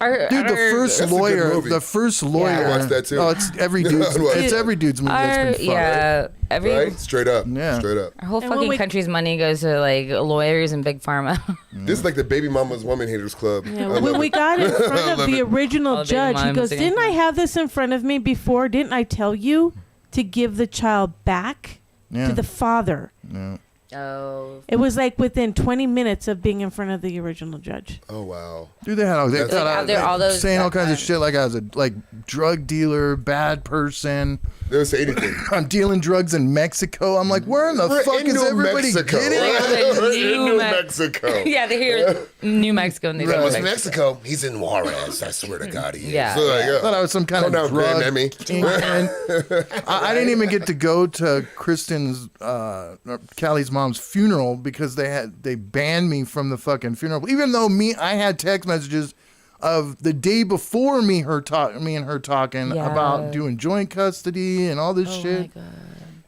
are... Dude, the are- first That's a good lawyer, movie. the first lawyer. I watched that too. Oh, it's every dude's, it's every dude's movie that's been fucked. yeah, every... Right? Straight up. Yeah. Straight up. Our whole And when fucking we- country's money goes to, like, lawyers and big pharma. This is like the baby mama's woman haters club. Yeah, I when love we it. got in front I of love the it. original All day judge, he moms goes, again. "Didn't I have this in front of me before? Didn't I tell you to give the child back Yeah. to the father?" Yeah. Oh. It was like within 20 minutes of being in front of the original judge. Oh wow. Dude, they had all, That's- Like, out there, all those... saying all kinds of that- shit like I was a drug dealer, bad person. They don't say anything. I'm dealing drugs in Mexico. I'm like, where in the We're fuck in is New everybody Mexico. getting? We're in New New Me- Mexico. Yeah, they hear New Mexico and they That go was to Mexico. He's in Juarez. I swear to God, he is. Yeah. So, like, I thought I was some kind Calm of down, Grand drug Emmy. kingpin. I didn't even get to go to Kristen's, Callie's mom's funeral because they banned me from the fucking funeral. Even though I had text messages of the day before me and her talking Yeah. about doing joint custody and all this Oh shit. my God.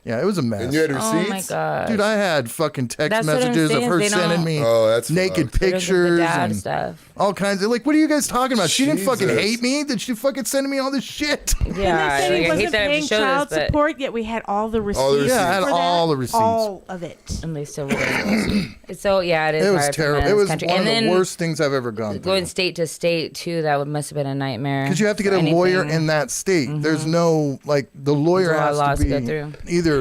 Yeah, it was a mess. And you had Oh receipts? my God. Dude, I had fucking text That's what I'm messages of saying, her they sending don't- me Oh, that's naked fucked. pictures The dad and stuff. all kinds of what are you guys talking about? She didn't fucking Jesus. hate me. Did she fucking send me all this shit? Yeah, And they said like, he I hate wasn't that I have paying to show child this, but support, yet we had all the receipts. All the receipts. Yeah, I had for that. all the receipts. All of it. and they still wouldn't. So yeah, it is. It was hard for terrible. men It in this was country. one and of then the worst things I've ever gone through. going state to state too. That must have been a nightmare. Because you have to get for a lawyer anything. in that state. There's no the lawyer There's a lot of has laws to to go be either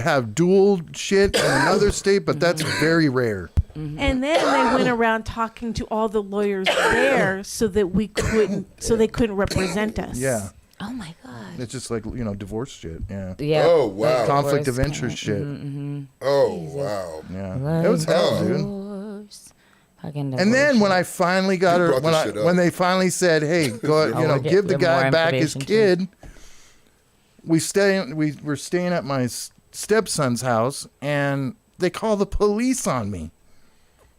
have dual shit in another state, but that's very rare. And then they went around talking to all the lawyers there so that they couldn't represent us. Yeah, Oh my God. it's just like divorce shit. Yeah, Yeah. Oh, wow. conflict of Divorce. interest shit. Oh wow. Yeah, it was hell, dude. Divorce. Fucking And then when I finally got You her, brought this shit up. when they finally said, "Hey, go, we'll get give the more guy back his information, too. kid," we were staying at my stepson's house, and they call the police on me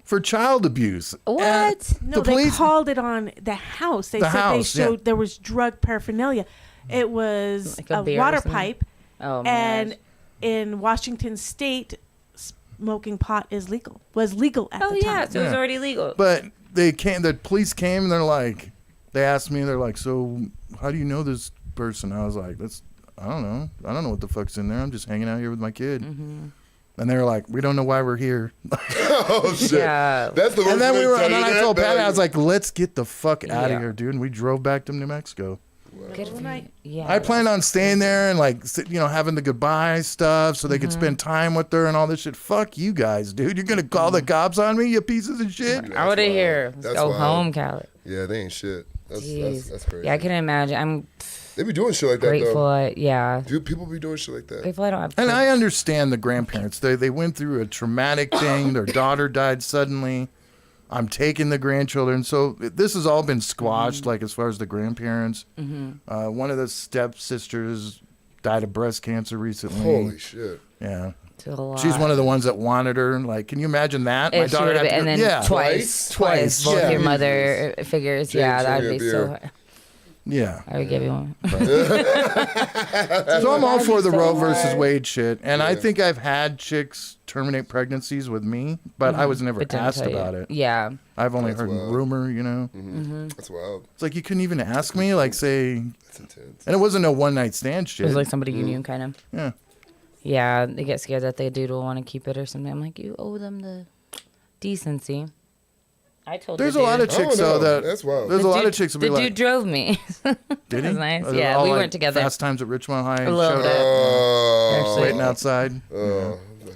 for child abuse. What? And No, the they police. called it on the house. They The said house, they yeah. showed there was drug paraphernalia. It was Like a a beer or water something? pipe, Oh my and gosh. in Washington State, smoking pot was legal at Oh the yeah, time. so it was Yeah. already legal. But the police came and they asked me, they're like, "So how do you know this person?" I was like, I don't know. I don't know what the fuck's in there. I'm just hanging out here with my kid. Mm-hmm. And they were like, "We don't know why we're here." Oh shit. Yeah. That's the worst. And then way to tell I you told that, Patty, man. I was like, "Let's get the fuck out Yeah. of here, dude." And we drove back to New Mexico. Good for you. Yeah. I planned on staying there and having the goodbye stuff so they could spend time with her and all this shit. Fuck you guys, dude. You're gonna call the cops on me, you pieces of shit. Out of here. Let's That's go wild. home, Callie. Yeah, they ain't shit. Jeez. That's crazy. Yeah, I can imagine. I'm They be doing shit like that grateful. though. Yeah. Dude, people be doing shit like that. Grateful I don't have And kids. I understand the grandparents. They went through a traumatic thing. Their daughter died suddenly. I'm taking the grandchildren. So this has all been squashed, like as far as the grandparents. One of the stepsisters died of breast cancer recently. Holy shit. Yeah. It's a lot. She's one of the ones that wanted her. Like, can you imagine that? If she would have been, and then yeah. twice, Twice, both yeah. your mother figures. James, Yeah, give that'd me a be so beer. hard. Yeah. I would give you one. So I'm all that'd for be the so Roe versus hard. Wade shit. And I think I've had chicks terminate pregnancies with me, but I was never But didn't asked tell you. about it. Yeah. I've only That's heard wild. rumor, That's wild. It's like you couldn't even ask me, like say, That's intense. and it wasn't a one night stand It shit. was like somebody you knew, kind of. Yeah. Yeah, they get scared that the dude will want to keep it or something. I'm like, you owe them the decency. I told There's the a lot dude. of chicks Oh, no, though that that's wild. there's The a lot dude- of chicks that be The like, dude drove me. did he? was nice. Are they Yeah, all we like weren't together. Fast Times at Richmond High. A little showed bit. up, Oh, Actually. waiting outside.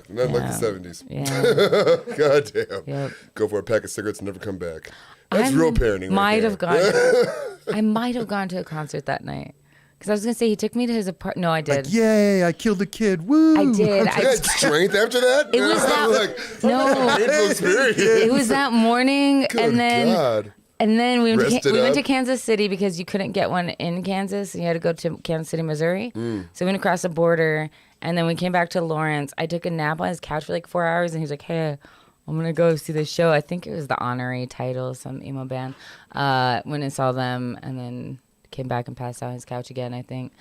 nothing like Yeah. the 70s. Yeah. God damn. Yep. Go for a pack of cigarettes and never come back. That's real parenting. Might right have there. gone. I might have gone to a concert that night because I was gonna say he took me to his apartment. No, I did. Like, yay! I killed a kid. Woo! I did. You had strength after that? It was that- like, No. painful experience. It was that morning, Good and then God. and then we went, Rested we went to up? Kansas City because you couldn't get one in Kansas, and you had to go to Kansas City, Missouri. Mm. So we went across the border, and then we came back to Lawrence. I took a nap on his couch for like 4 hours, and he was like, "Hey, I'm gonna go see the show." I think it was the Honorary Title, some emo band. Went and saw them, and then came back and passed out on his couch again, I think.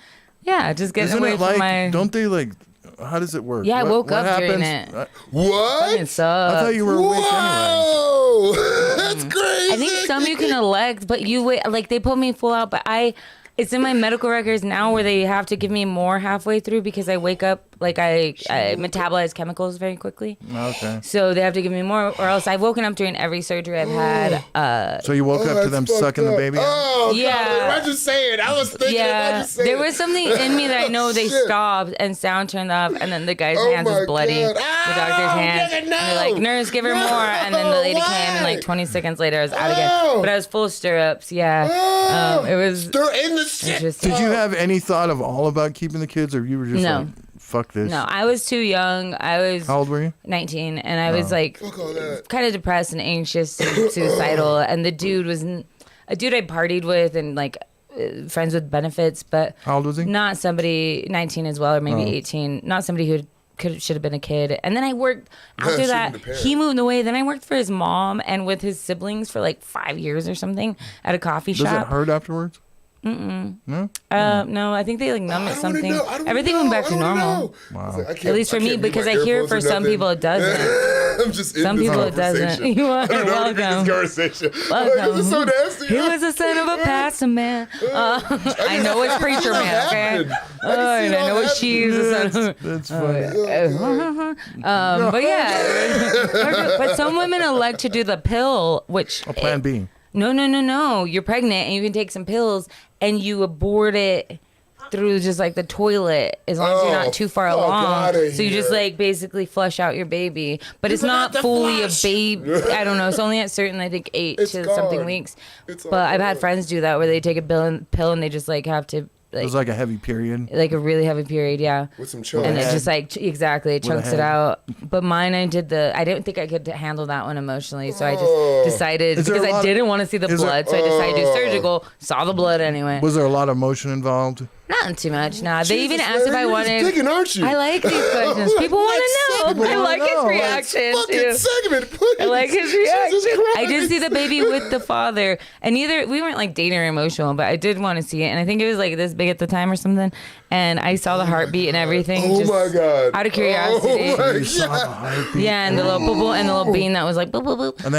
Yeah, just getting Isn't away it from like? my... Don't they like? How does it work? Yeah, I woke what up during happens? it. What? Fucking sucks. I thought you were awake anyway. Whoa! That's crazy. I think some you can elect, but you wait. Like they put me full out, but it's in my medical records now where they have to give me more halfway through because I wake up like I metabolize chemicals very quickly. Okay. So they have to give me more, or else I've woken up during every surgery I've had. So you woke up to that's them fucked sucking the up. baby? Oh, Yeah. God, why'd you say it? I was thinking, why'd Yeah, you say there it? was something in me that I know they Shit. stopped and sound turned off, and then the guy's Oh hands my is bloody. God. The doctor's hand. nigga, And they're like, no. nurse, give her No, more. And then the lady came, and why? like 20 seconds later, I was out No. again. But I was full of stirrups. Yeah, Oh, it was they're in the shit. interesting. Did you have any thought of all about keeping the kids, or you were just No. like, fuck this? No, I was too young. I was How old were you? 19, and I was like Fuck all that. kind of depressed and anxious and suicidal. And the dude was a dude I partied with and like friends with benefits, but How old was he? not somebody 19 as well, or maybe 18. Not somebody who should have been a kid. And then I worked after should've that. been a parent. He moved away. Then I worked for his mom and with his siblings for like 5 years or something at a coffee Does it shop. hurt afterwards? No. No, I think they like numb I it don't something. wanna know. I don't Everything wanna went back know. to I don't normal. know. I was like, I At can't- least for I me, can't mute because my I hear earphones for or some nothing. people it doesn't. I'm just in Some this people it doesn't. conversation. You are I don't know how to welcome. do this conversation. Welcome. This is so nasty. He was a son of a pastor man. I know it's preacher man, okay? And I know it's she's a son of That's funny. But yeah. But some women elect to do the pill, which A plan B. No. You're pregnant and you can take some pills and you abort it through just like the toilet as long as you're not too far fuck along. outta So you just here. like basically flush out your baby. But it's forgot not to fully flush. a baby. I don't know. It's only at certain, I think, 8 It's to something gone. weeks. It's all But I've had gone. friends do that where they take a pill and they just like have to It was like like a heavy period. a really heavy period, yeah. With some chunks. And it head. just like exactly it With a chunks it head. out. But mine, I didn't think I could handle that one emotionally, so I Oh. just decided Is there because a I lot- didn't want to see the is there- blood, so I decided to do surgical. Saw the blood anyway. Was there a lot of emotion involved? Not too much. Nah, they even Jesus, asked if man, I you're wanted. just digging, aren't you? I like these questions. People want to know. People I wanna like his know. reaction Fucking too. segment, please. I like his Jesus reaction. I did Christ. see the baby with the father, and we weren't like dating or emotional, but I did want to see it, and I think it was like this big at the time or something, and I saw the heartbeat and everything. Oh just my God. Out of curiosity. Oh my You saw the God. heartbeat. Yeah, and the little boo and the little bean that was like boop boop boop. And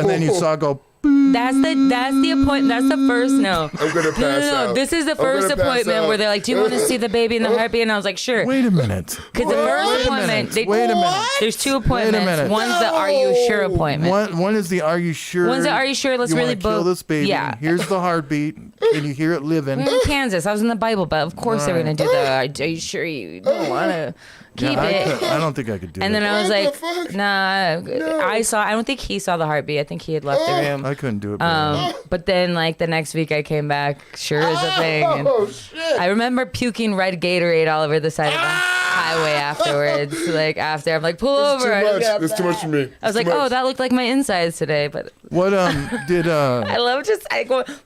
then you saw it go. That's the appointment. That's the first no. I'm gonna pass No. out. This is the I'm first gonna pass appointment out. where they're like, "Do you want to see the baby and the heartbeat?" And I was like, "Sure." Wait a minute. Because the Wait first a appointment, minute. Wait a minute. there's two appointments. minute. One's the "Are you sure?" appointment. One is the are you sure? One's the "Are you sure?" Let's you really wanna kill both. this baby. Yeah. Here's the heartbeat. Can you hear it living? We're in Kansas. I was in the Bible, but of course they were gonna do the. Are you sure you don't want to keep Yeah, it? I don't think I could do And that. then I was What the like, fuck? "Nah." No. I don't think he saw the heartbeat. I think he had left the room. I couldn't do it. But then, like the next week, I came back. Sure is a thing. And Oh shit. I remember puking red Gatorade all over the side of the highway afterwards. Like after, I'm like, pull It's over. too I just much. got It's too much for me. I was like, oh, that looked like my insides today. But What did I love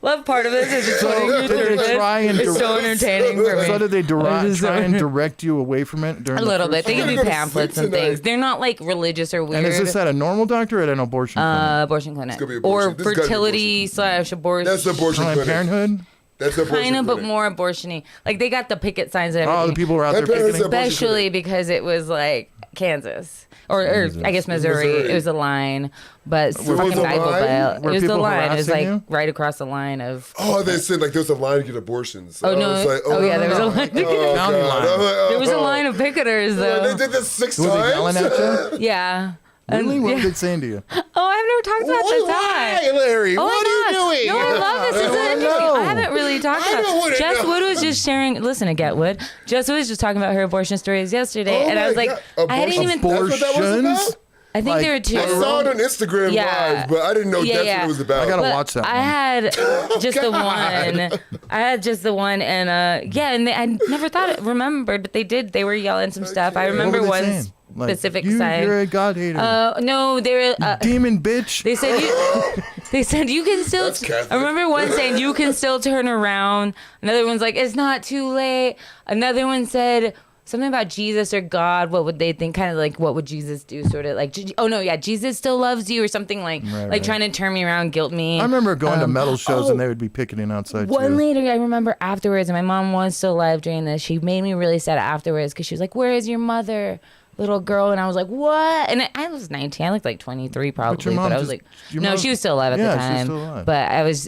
love part of this is just putting you did through they this. try and It's so entertaining for me. so did they just try and so- direct you away from it during A the little bit. first They time? give you I'm gonna go to pamphlets sleep and things. tonight. They're not like religious or weird. And is this at a normal doctor or at an abortion clinic? Abortion clinic gonna be or abortion. This has gotta be fertility / abortion? That's the abortion Planned clinic. Parenthood? That's the abortion Kind of, but clinic. more abortion-y. Like they got the picket signs and everything. Oh, the people were out there That parent's picketing? abortion Especially because it was like Kansas. Or I guess Missouri. Missouri. It was a line, but it's Were fucking people Bible lying? Belt. Were It was the people line. It was like harassing you? right across the line of. Oh, they said like there was a line to get abortions. Oh, I no. was like, Oh, yeah, there was a no. line to get Oh, County God. line. I was like, There was a oh. line of picketers They though. did this 6 Was times. they yelling at you? Yeah. And- Really? What yeah. were they saying to you? Oh, I've never talked about this Why, time. Larry? Oh what my are you God. doing? No, I love this. This is I interesting. know. I haven't really talked I about don't wanna Jess know. Wood was just sharing. Listen to Get Wood. Jess Wood was just talking about her abortion stories yesterday, Oh and I my was like, God. I hadn't even. That's what that was about? Abortions? I think like- there were two. I saw it on Instagram Yeah. live, but I didn't know Yeah, that's yeah. what it was about. I gotta But watch that I one. had just the one. I had just the one, and yeah, and I never remembered, but they did. They were yelling some stuff. I What remember were they one saying? Like, specific you're sign. a God hater. No, they were. Demon bitch. They said you. They said you can still. That's Catholic. I remember one saying you can still turn around. Another one's like it's not too late. Another one said something about Jesus or God. What would they think? Kind of like, what would Jesus do? Sort of like, oh no, yeah, Jesus still loves you or something like, trying to turn me around, guilt me. I remember going to metal shows and they would be picketing outside. One too. lady I remember afterwards, and my mom was still alive during this. She made me really sad afterwards because she was like, "Where is your mother?" Little girl, and I was like, "What?" And I was 19. I looked like 23 probably, but I was like, "No, she was still alive at the time." She was still alive.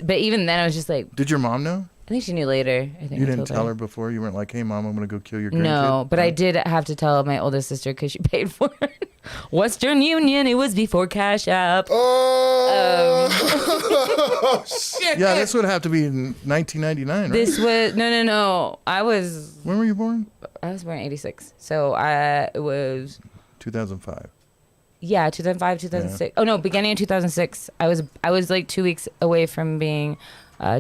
But even then, I was just like, Did your mom know? I think she knew later. I think You I didn't told tell her before? You weren't like, "Hey, Mom, I'm going to go kill your grandkid"? No, but I did have to tell my oldest sister because she paid for it. Western Union. It was before Cash App. Oh, shit. Yeah, this would have to be in 1999, right? This was no. I was When were you born? born in '86, so it was 2005. yeah, 2005, 2006. Oh no, beginning of 2006. I was like 2 weeks away from being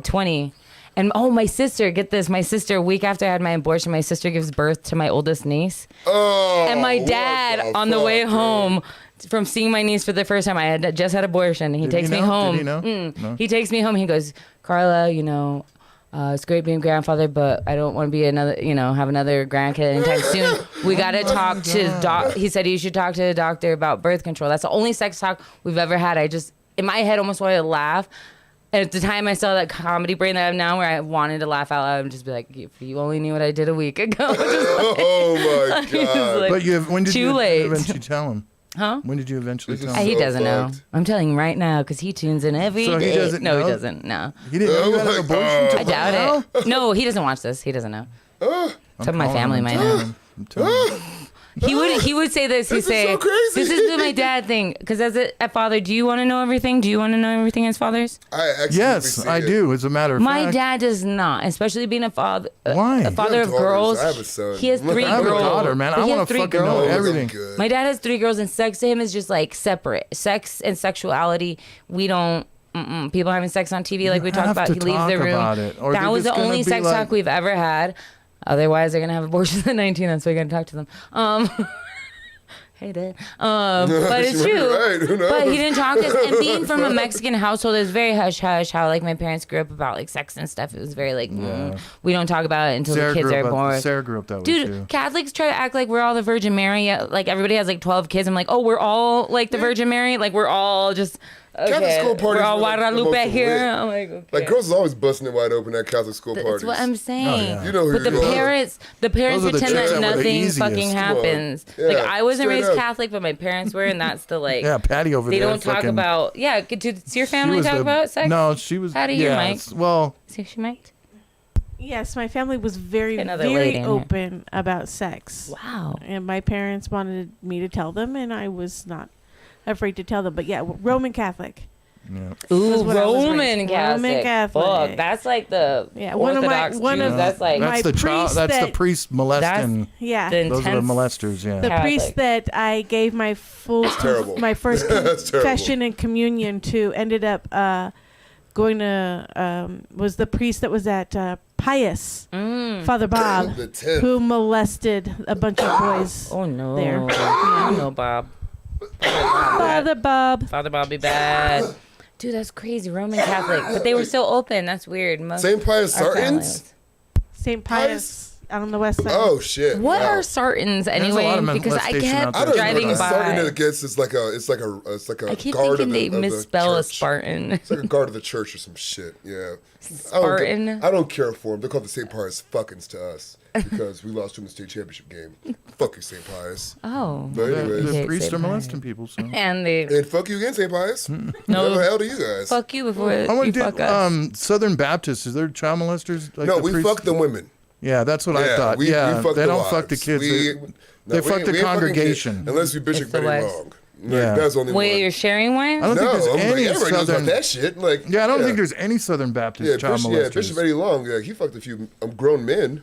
20. And my sister, get this, my sister, a week after I had my abortion, my sister gives birth to my oldest niece. Oh, And my what dad, on the way fuck, home from seeing my niece for the first time, I had just had abortion. He takes me home. Did he know? No. He takes me home. He goes, "Carla, it's great being grandfather, but I don't want to be have another grandkid anytime soon. We got to talk to He said you should talk to a doctor about birth control. That's the only sex talk we've ever had. I just, in my head, almost wanted to laugh. And at the time I saw that comedy brain that I have now where I wanted to laugh out loud and just be like, if you only knew what I did a week ago. Oh my God. Like, But when did too you late. eventually tell him? Huh? When did you eventually tell is him? He so doesn't know. fucked. I'm telling him right now because he tunes in every day. So he doesn't No, know? he doesn't. No. He didn't know you had an my abortion God. till I doubt now? it. No, he doesn't watch this. He doesn't know. Some of my family might know. I'm telling him. He would say this. He'd This is say, so crazy. "This is my dad thing." Because as a father, do you want to know everything? Do you want to know everything as fathers? I actually Yes, see I it. do. As a matter of My fact. dad does not, especially being a father. Why? A father You of have daughters. girls. I have a son. He has 3 I have a girls. daughter, man. But I he want has to 3 fucking know girls. everything. Good. My dad has 3 girls, and sex to him is just like separate. Sex and sexuality, we don't. People having sex on TV, like we talked have about, to he leaves talk the room. about it, or That they're was just the gonna only be sex like- talk we've ever had. Otherwise, they're gonna have abortions at 19. That's why you gotta talk to them. Hey, Dad. But it's She might be true. right. Who knows? But he didn't talk to us. And being from a Mexican household is very hush hush. How like my parents grew up about like sex and stuff. It was very like we don't talk about it until Sarah the kids grew are up, born. Sarah grew up that way Dude, too. Catholics try to act like we're all the Virgin Mary. Like everybody has like 12 kids. I'm like, oh, we're all like the Virgin Mary. Like we're all just Catholic school parties we're all were, like, the Guadalupe most here. lit. I'm like, okay. Like girls is always busting it wide open at Catholic school That's parties. what I'm saying. Oh, yeah. You know who But the you are. parents Those are the pretend chicks that that were the nothing easiest. fucking Come on. happens. Yeah, Like I wasn't straight raised up. Catholic, but my parents were, and that's the like. Yeah, Patty over They there. don't talk fucking- about. Does your she family was talk the- about sex? No, she was. Patty, your mic. Well, See if she might. Yes, my family was very, Another lady very in here. open about sex. Wow. And my parents wanted me to tell them, and I was not afraid to tell them. But yeah, Roman Catholic. yeah. Ooh, That's what I was Roman raised. Catholic. Roman Catholic. Fuck, that's like the Orthodox Jews. That's like my That's the child. priest That's the that- priest molesting. Yeah. the Those are the intense- molesters. Yeah. The Catholic. priest that I gave my terrible. my first That's terrible. confession and communion to ended up going to was the priest that was at Pius, Father Bob, The 10th. who molested a bunch of boys. Oh no. There. You know, Bob. Father Bob. Father Bob be bad. Dude, that's crazy. Roman Catholic. But they were so open. That's weird. St. Pius our family Sartans? was. St. Pius on the west side. Oh shit. What wow. are sartans a anyway? lot of Because I molestation out kept there. I don't driving know. A Sartan by. it gets it's like a I keep guard thinking of the, they of the misspell a church. Spartan. It's like a guard of the church or some shit. Yeah. Spartan. I don't care for them. They're called the St. Pius fuckings to us because we lost to them in the state championship game. Fuck you, St. Pius. Oh. But The, anyways, the hate priests St. are Pius. molesting people. So. And they and fuck you again, St. Pius. No. What the hell do you guys? fuck you before I you want to fuck us. Southern Baptists. Is there child molesters? Like No, the we priests? fuck the women. Yeah, that's what I Yeah, thought. we fuck they the don't wives. fuck the kids. They fuck the We ain't fucking kids congregation. unless we Bishop It's the Benny wives. wrong. Like, Yeah. That's the only Wait, one. you're sharing wives? I don't think No, there's I'm like, any everybody knows Southern. about that shit. Like, Yeah, I don't think there's any Southern Baptist child molesters. Bishop Eddie Long, like, he fucked a few grown men.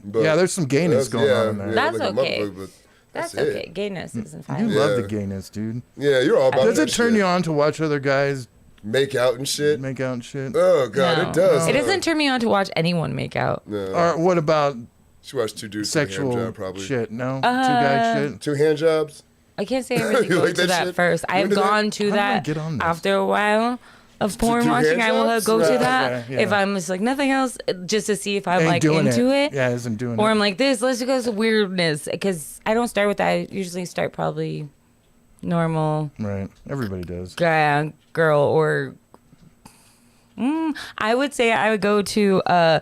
But Yeah, there's some gayness that's- going yeah, on in there. yeah, That's like a okay. motherfucker, but That's it. okay. Gayness isn't You fine. love Yeah. the gayness, dude. Yeah, you're all about Does that it turn shit. you on to watch other guys Make out and shit. make out and shit? Oh god, No. it does. It doesn't turn me on to watch anyone make out. No. Or what about She watched two dudes do a hand sexual job, probably. shit? No, two guy shit. Two hand jobs. I can't say I really You go like to that that shit? first. You I've into that? gone to How do I that get on this? after a while. of porn do watching, I will hand go jobs? to that. Okay, yeah. If I'm just like nothing else, just to see if I'm Ain't like doing into it. Yeah, isn't doing Or it. I'm like this. Let's go to weirdness because I don't start with that. I usually start probably normal Right. Everybody does. guy, girl, or I would say I would go to Let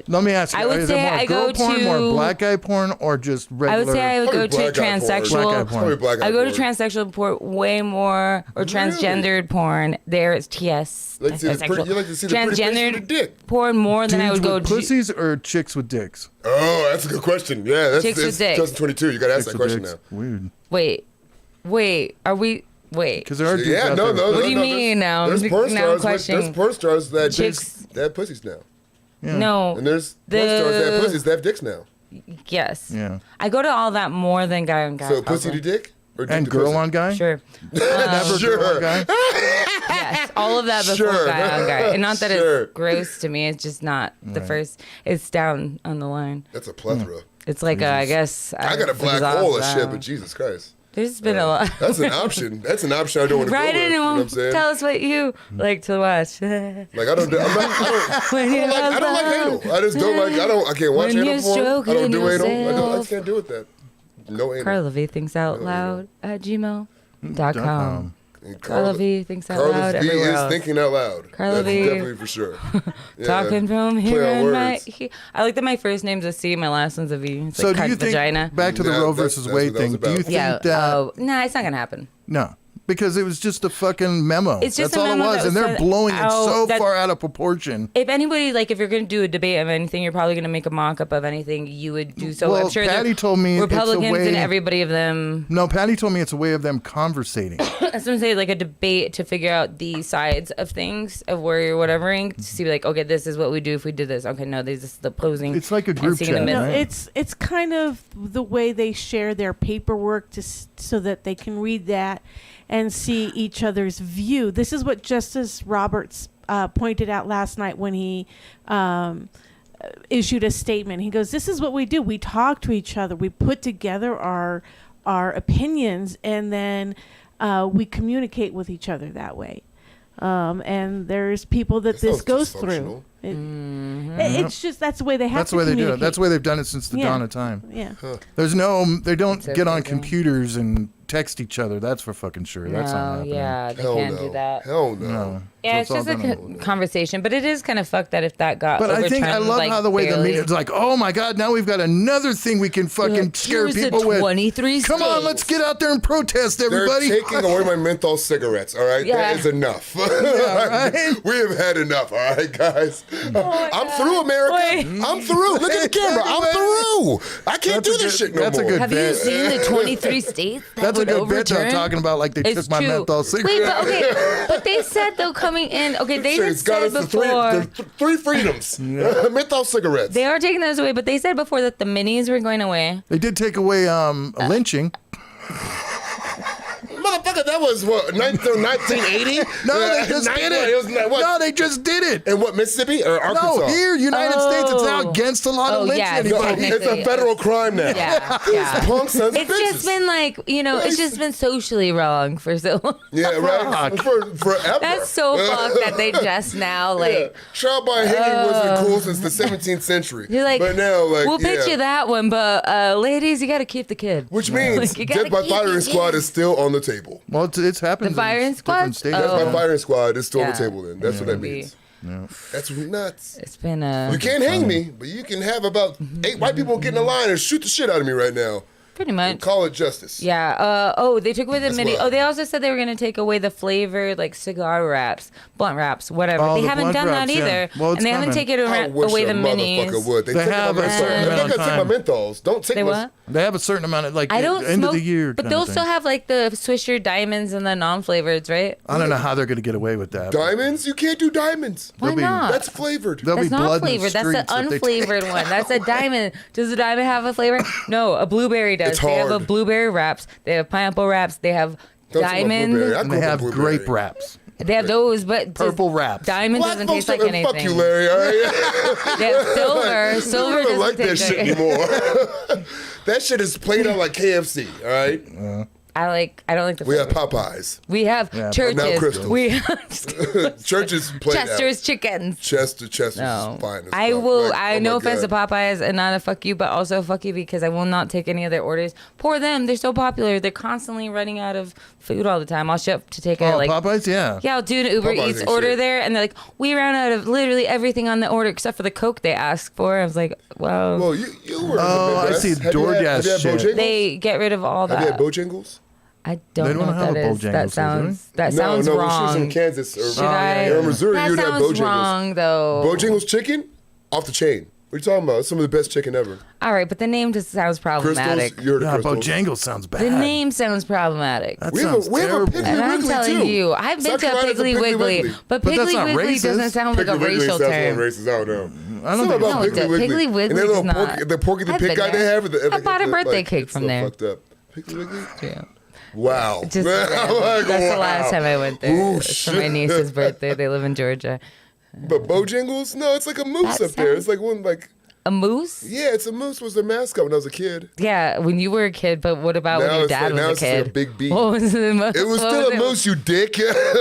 me ask you. I would is say it more I girl go porn, to- more black guy porn, or just regular? I would say I would go Probably to black guy porn. Black guy transsexual. porn. Probably black guy I go to porn. transsexual porn way more, or transgendered porn. There is TS. Like to see the pretty, you like to see the pretty face Transgendered with the dick. porn more than I Dudes would go with to. pussies or chicks with dicks? Oh, that's a good question. Yeah, that's Chicks with it's dicks. 2022. You got to ask Chicks that with question dicks. now. Weird. Wait, are we? Wait. Because there are dudes Yeah, out no, there. no. with- What do you no, mean now? There's porn Now I'm stars. questioning. There's porn stars that Chicks- that have pussies now, Yeah. No. and there's porn stars that have The- pussies that have dicks now. Yes. Yeah. I go to all that more than guy on guy. So pussy probably. to dick or dick And to girl pussy? on guy? Sure. Never girl on guy? Yes. All of that before Sure. guy on guy. And not that Sure. it's gross to me. It's just not the first. It's down on the line. That's a plethora. It's like I guess. I got a black hole of shit, but Jesus Christ. There's been a lot. That's an option. That's an option I don't want to go Write with. in You know what I'm and saying? tell us what you like to watch. Like I don't When you're I don't like alone. anal. I just don't like. I can't watch When anal you're porn. I don't stroking do anal. I yourself. can't do with that. No anal. Carla V thinks out loud at gmail.com. And Carla V thinks out Carla loud V everywhere is else. thinking out loud. Carla That's V. definitely for sure. Yeah. Talking from here Play on and my. words. I like that my first name's a C, my last one's a V. It's So like do you cunt think, vagina. back to the Yeah, Roe that's- versus that's Wade what that was thing, do you about. think Yeah. that... Nah, it's not gonna happen. No, because it was just a fucking memo. It's just That's a all memo it was, that and they're said blowing it out so that- far out of proportion. If anybody, like, if you're going to do a debate of anything, you're probably going to make a mock-up of anything you would do. So Well, I'm sure Patty the told me it's a Republicans way- and everybody of them. No, Patty told me it's a way of them conversating. That's what I'm saying, like a debate to figure out the sides of things, of where you're whatevering, to see, like, okay, this is what we do if we did this. Okay, no, this is the opposing. It's like a and group seeing the chat, middle. right? It's kind of the way they share their paperwork so that they can read that and see each other's view. This is what Justice Roberts pointed out last night when he issued a statement. He goes, "This is what we do. We talk to each other. We put together our opinions, and then we communicate with each other that way." And there's people that this sounds goes through. dysfunctional. It's just that's the way they have That's to the way they do it. communicate. That's the way they've done it since the Yeah. dawn of time. Yeah. There's no, they don't So get on crazy. computers and text each other. That's for fucking sure. That's not No, happening. yeah, they Hell can't no. do that. Hell no. No. Yeah, So it's just all a done. conversation, but it is kind of fucked that if that got But I think I overturned, love like, how the way the barely. media's like, oh my God, now we've got another thing we can fucking scare Here's the people with. 23 Come on, states. let's get out there and protest, They're everybody. taking away my menthol cigarettes, all right? Yeah. That is enough. right? We have had enough, all right, guys? I'm through, America. Wait. I'm through. Look at the camera. I'm through. I can't That's do a this good- shit no that's a more. good Have you bit. seen the 23 states that That's a would good bit though, overturn? talking about like they It's took my true. menthol cigarette. Wait, but okay, but they said though coming in. Okay, they had It's got said us to before three freedoms. Menthol cigarettes. they are taking those away, but they said before that the minis were going away. They did take away lynching. Motherfucker, that was what, 1980? No, they just did it. No, they just did it. In what, Mississippi or Arkansas? No, here, United States, it's now against a lot of Oh, lynching. yeah, No, anybody. it's a federal crime now. Yeah, These yeah. punk sons of It's just bitches. been like, it's just been socially wrong for so long. Yeah, right? Forever. That's so fucked that they just now, like, Yeah. Trial by hanging wasn't cool since the 17th century. you're like, but now, like, we'll yeah. pitch you that one, but ladies, you got to keep the kid. Which means Like, you gotta Death by keep Firing your Squad kids. is still on the table. Well, it's happened. The firing in squad? different states. Death Oh. by Firing Squad is still on Yeah. the table then. That's what that Maybe. means. That's nuts. It's been You can't hang me, but you can have about 8 white people get in a line and shoot the shit out of me right now. pretty much. Call it justice. Yeah. They took away the mini. what I- Oh, they also said they were going to take away the flavored like cigar wraps, blunt wraps, whatever. Oh, they the haven't blunt done that wraps, yeah. either, Well, it's and they haven't coming. taken I wish away a the motherfucker minis. would. They They take have my a certain menthols. amount They of gotta take my time. menthols. Don't take They my... what? They have a certain amount of like I don't end smoke, of the year. but kind they'll of thing. still have like the Swisher Diamonds and the non-flavored, right? I don't know how they're going to get away with that. Diamonds? You can't do diamonds. Why They'll be- not? That's flavored. There'll That's be not blood flavored. in the That's the streets if they take- unflavored one. That's a diamond. Does a diamond have a flavor? No, a blueberry does. It's They have a hard. blueberry wraps. They have pineapple wraps. They have Don't say my diamond. blueberry. I And grew they up have on blueberry. grape wraps. They have those, but just Purple wraps. Diamond Black doesn't folks taste like don't- anything. Fuck you, Larry. All right? They have silver. Silver I don't doesn't like that taste shit like anymore. That shit is played out like KFC. All right. I don't like the We have flavor. Popeyes. We have Yeah, churches. now Crystals. We have Churches play Chester's chickens. Chester's No, is fine as I fuck. will. Like, I oh no my offense to God. Popeyes and not a fuck you, but also fuck you because I will not take any of their orders. Poor them. They're so popular. They're constantly running out of food all the time. I'll show up to take a Oh, like. Popeyes, yeah. Yeah, I'll do an Uber Popeyes Eats ain't order shit. there, and they're like, "We ran out of literally everything on the order except for the Coke they asked for." I was like, "Well, Well, you were. Oh, in the I Midwest. see Have you had DoorDash shit. Bojangles? they get rid of all Have you had that." Bojangles? I They don't don't know what have that a is. Bojangles, That do sounds. That no, sounds no, wrong. she's from Kansas or Should I? or Missouri. That You'd have sounds Bojangles. wrong, though. Bojangles chicken, off the chain. What are you talking about? It's some of the best chicken ever. All right, but the name just sounds problematic. Crystals, you heard Yeah, of Crystals. Bojangles sounds bad. The name sounds problematic. That We have sounds a terrible. Piggly And I'm Wiggly telling too. you, I've been South to a Carolina's Piggly Wiggly, but But that's Piggly not Wiggly racist. doesn't sound like a Piggly Wiggly racial sounds term. racist. I don't know. I don't Something think about No, Piggly Wiggly. Piggly And Wiggly their little is not. the Porky the I've Pig been guy they there. have. I bought a birthday cake it's from so there. Fucked up. Piggly Wiggly? Yeah. Wow. Just I'm like, that's the last wow. time I went there. Ooh, It's for my shit. niece's birthday. They live in Georgia. But Bojangles? No, it's like a moose That up there. It's sounds- like one like A moose? yeah, it's a moose was their mascot when I was a kid. Yeah, when you were a kid, but what about Now when your it's dad like- now was it's a just like kid? a big bee. What was the moose? It was still a moose, you dick.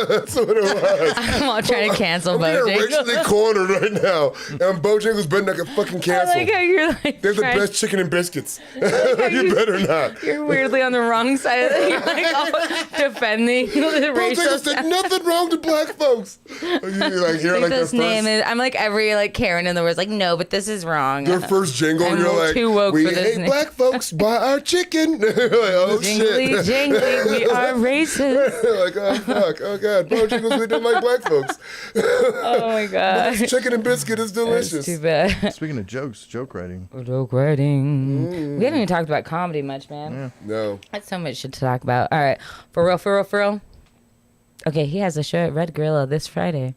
That's what it was. I'm all trying to cancel I'm getting Bojangles. racially cornered right now. And Bojangles better not get fucking I canceled. like how you're like They have the trying- best chicken and biscuits. You better not. You're weirdly on the wrong side of it. You're like all defending the racial Bojangles did nothing wrong to black folks. You like hear Like like their this name first, is. I'm like every like Karen in the words. Like no, but this is wrong. their first jingle. I'm You're like, too woke we for this hate name." black folks, buy our chicken. You're like, oh Jingly, shit. jingly, we are racist. Like, oh fuck, oh god, Bojangles, we didn't like black folks. Oh my god, This chicken and biscuit is that's delicious. too bad. Speaking of jokes, joke writing. Joke writing. We haven't even talked about comedy much, man. No. That's so much shit to talk about. All right, for real, for real, for real. Okay, he has a show at Red Gorilla this Friday.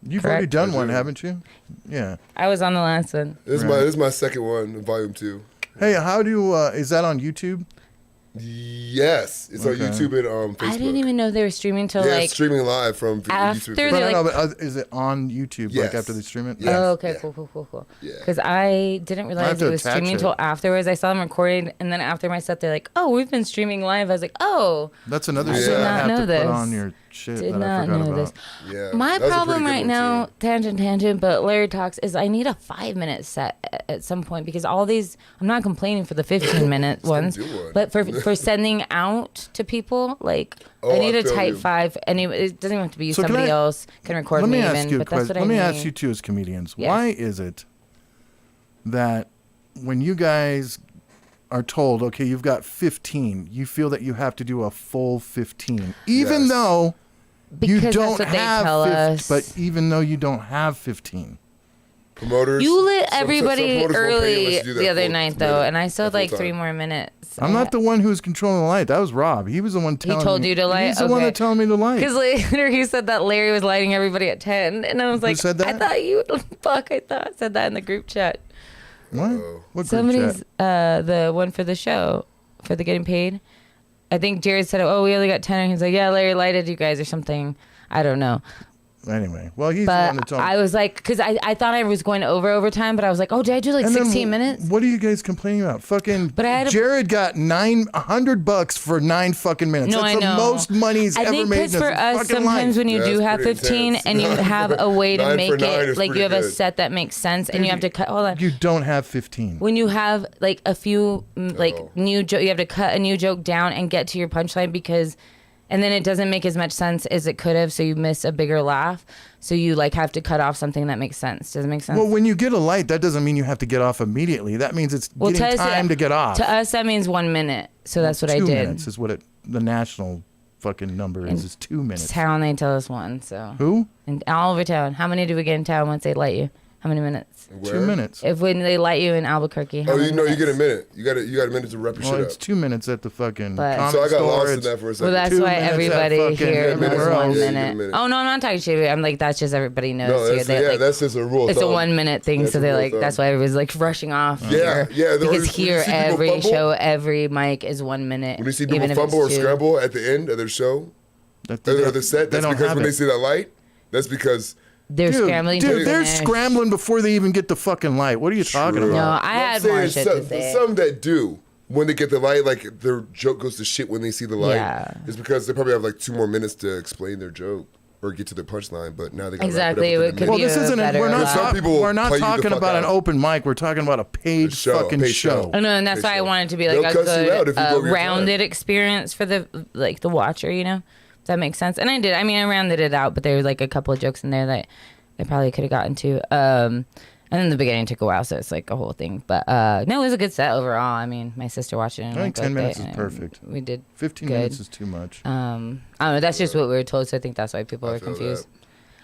You've Correct. already done I one, do. haven't you? Yeah. I was on the last one. This is my second one, volume 2. Hey, how do is that on YouTube? Yes, it's Okay. on YouTube and Facebook. I didn't even know they were streaming till Yeah, like. it's streaming live from after YouTube. They're No, like- no, but is it on YouTube Yes. like after they stream it? Yes. Oh, okay, Yeah. cool. Yeah. Because I didn't have realize to it was attach streaming it. until afterwards. I saw them recording, and then after my set, they're like, "Oh, we've been streaming live." I was like, "Oh, That's another I shit did I not have know to this. put on your shit did that I not forgot know about. this." Yeah, My that was a problem pretty good right one, now, too. tangent, but Larry talks is I need a 5-minute set at some point because all these. I'm not complaining for the 15-minute ones, do one. but for sending out to people, like Oh, I need I a feel type you. 5. And it doesn't even have to be you. So can Somebody I- else can record Let me me ask even, you a but that's question. what I Let me need. ask you two as comedians. Yes. Why is it that when you guys are told, okay, you've got 15, you feel that you have to do a full 15, even Yes. though you Because don't that's what they have tell 15, us. but even though you don't have 15. Promoters. You lit some everybody promoters won't pay early unless you do that the other full night though, minute, and I still had that like full 3 time. more minutes. I'm not the one who's controlling the light. That was Rob. He was the one telling told me. you to light? He's the one Okay. that telling me to light. Because later he said that Larry was lighting everybody at 10, and I was like, said I that? thought you fuck. I thought I said that in the group chat. What? What group Somebody's chat? the one for the show for the getting paid. I think Jared said, "Oh, we only got 10," and he's like, "Yeah, Larry lighted you guys or something." I don't know. Anyway, well, he's the one that But told me. I was like, because I thought I was going over overtime, but I was like, oh, did I do like And then 16 minutes? What are you guys complaining about? Fucking But I had a- Jared got $100 for 9 fucking minutes. No, That's I know. the most money he's I ever think made in because his for us, fucking sometimes life. when you Yeah, do that's have pretty 15 intense. and you have a way to 9 for make 9 it, is like you pretty have a good. set that makes sense and you have to cut, hold on. You don't have 15. When you have like a few like Oh. new joke, you have to cut a new joke down and get to your punchline because, and then it doesn't make as much sense as it could have, so you miss a bigger laugh. So you like have to cut off something that makes sense. Does it make sense? Well, when you get a light, that doesn't mean you have to get off immediately. That means it's Well, getting to us, time to get off. To us, that means 1 minute. So that's what I 2 did. minutes is what the national fucking number is 2 minutes. Town, they tell us 1. So Who? and all over town. How many do we get in town once they light you? How many minutes? Where? 2 minutes. If when they light you in Albuquerque, how Oh, many you know, you minutes? get a minute. You got a minute to wrap your Well, shit it's up. 2 minutes at the fucking But- comedy So I got store. lost in It's- that for a second. Well, that's 2 why minutes at everybody fucking here knows everywhere 1 else. Yeah, you get a minute. minute. Oh no, I'm not talking shit. I'm like that's just everybody knows No, here. that's, That, yeah, like, that's just a rule. of it's a thumb. 1 minute thing, That's so a they're rule of like thumb. that's why everybody's like rushing off. Yeah, here. yeah, Because when you see here people every fumble- show, every mic is 1 minute. When you see even people if it's fumble or 2. scramble at the end of their show, That or the set, they that's don't because have when it. they see that light, that's because They're scrambling to Dude, they're finish. scrambling before they even get the fucking light. What are you talking True. No, about? I I'm had more saying shit some, to say. some that do. when they get the light, like their joke goes to shit when they see the light. Yeah. It's because they probably have like 2 more minutes to explain their joke or get to their punchline. But now they got Exactly, Wrap it it up could within a Well, be minute. this a isn't. better We're not. Some people We're not play you the talking fuck about an out. open mic. We're talking about a paid fucking paid show. Oh no, and that's Paid why I show. wanted to be They'll like a cuss you out good if you go over your rounded time. experience for the watcher, you know? If that makes sense. And I did. I mean, I rounded it out, but there was like a couple of jokes in there that I probably could have gotten to. And then the beginning took a while, so it's like a whole thing. But no, it was a good set overall. I mean, my sister watched it. And I think like, 10 minutes liked is it, and perfect. We did 15 good. minutes is too much. I don't know. That's just what we were told, so I think that's why people were feel confused. that.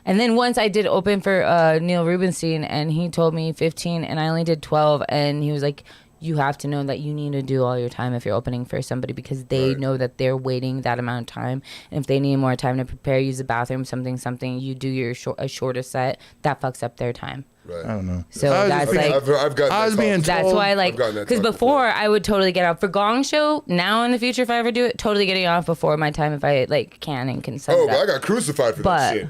And then once I did open for Neil Rubenstein, and he told me 15, and I only did 12, and he was like, you have to know that you need to do all your time if you're opening for somebody, because they Right. know that they're waiting that amount of time. And if they need more time to prepare, use the bathroom, something, you do your a shorter set, that fucks up their time. Right. I don't know. So I was that's just being- like, I've gotten I was that being talk. that's told- why, like, I've gotten that because talk before I would totally get out for Gong Show. Now in the future, if I ever do it, totally getting off before my time if I like can and can set Oh, it but I up. got crucified for But- that shit.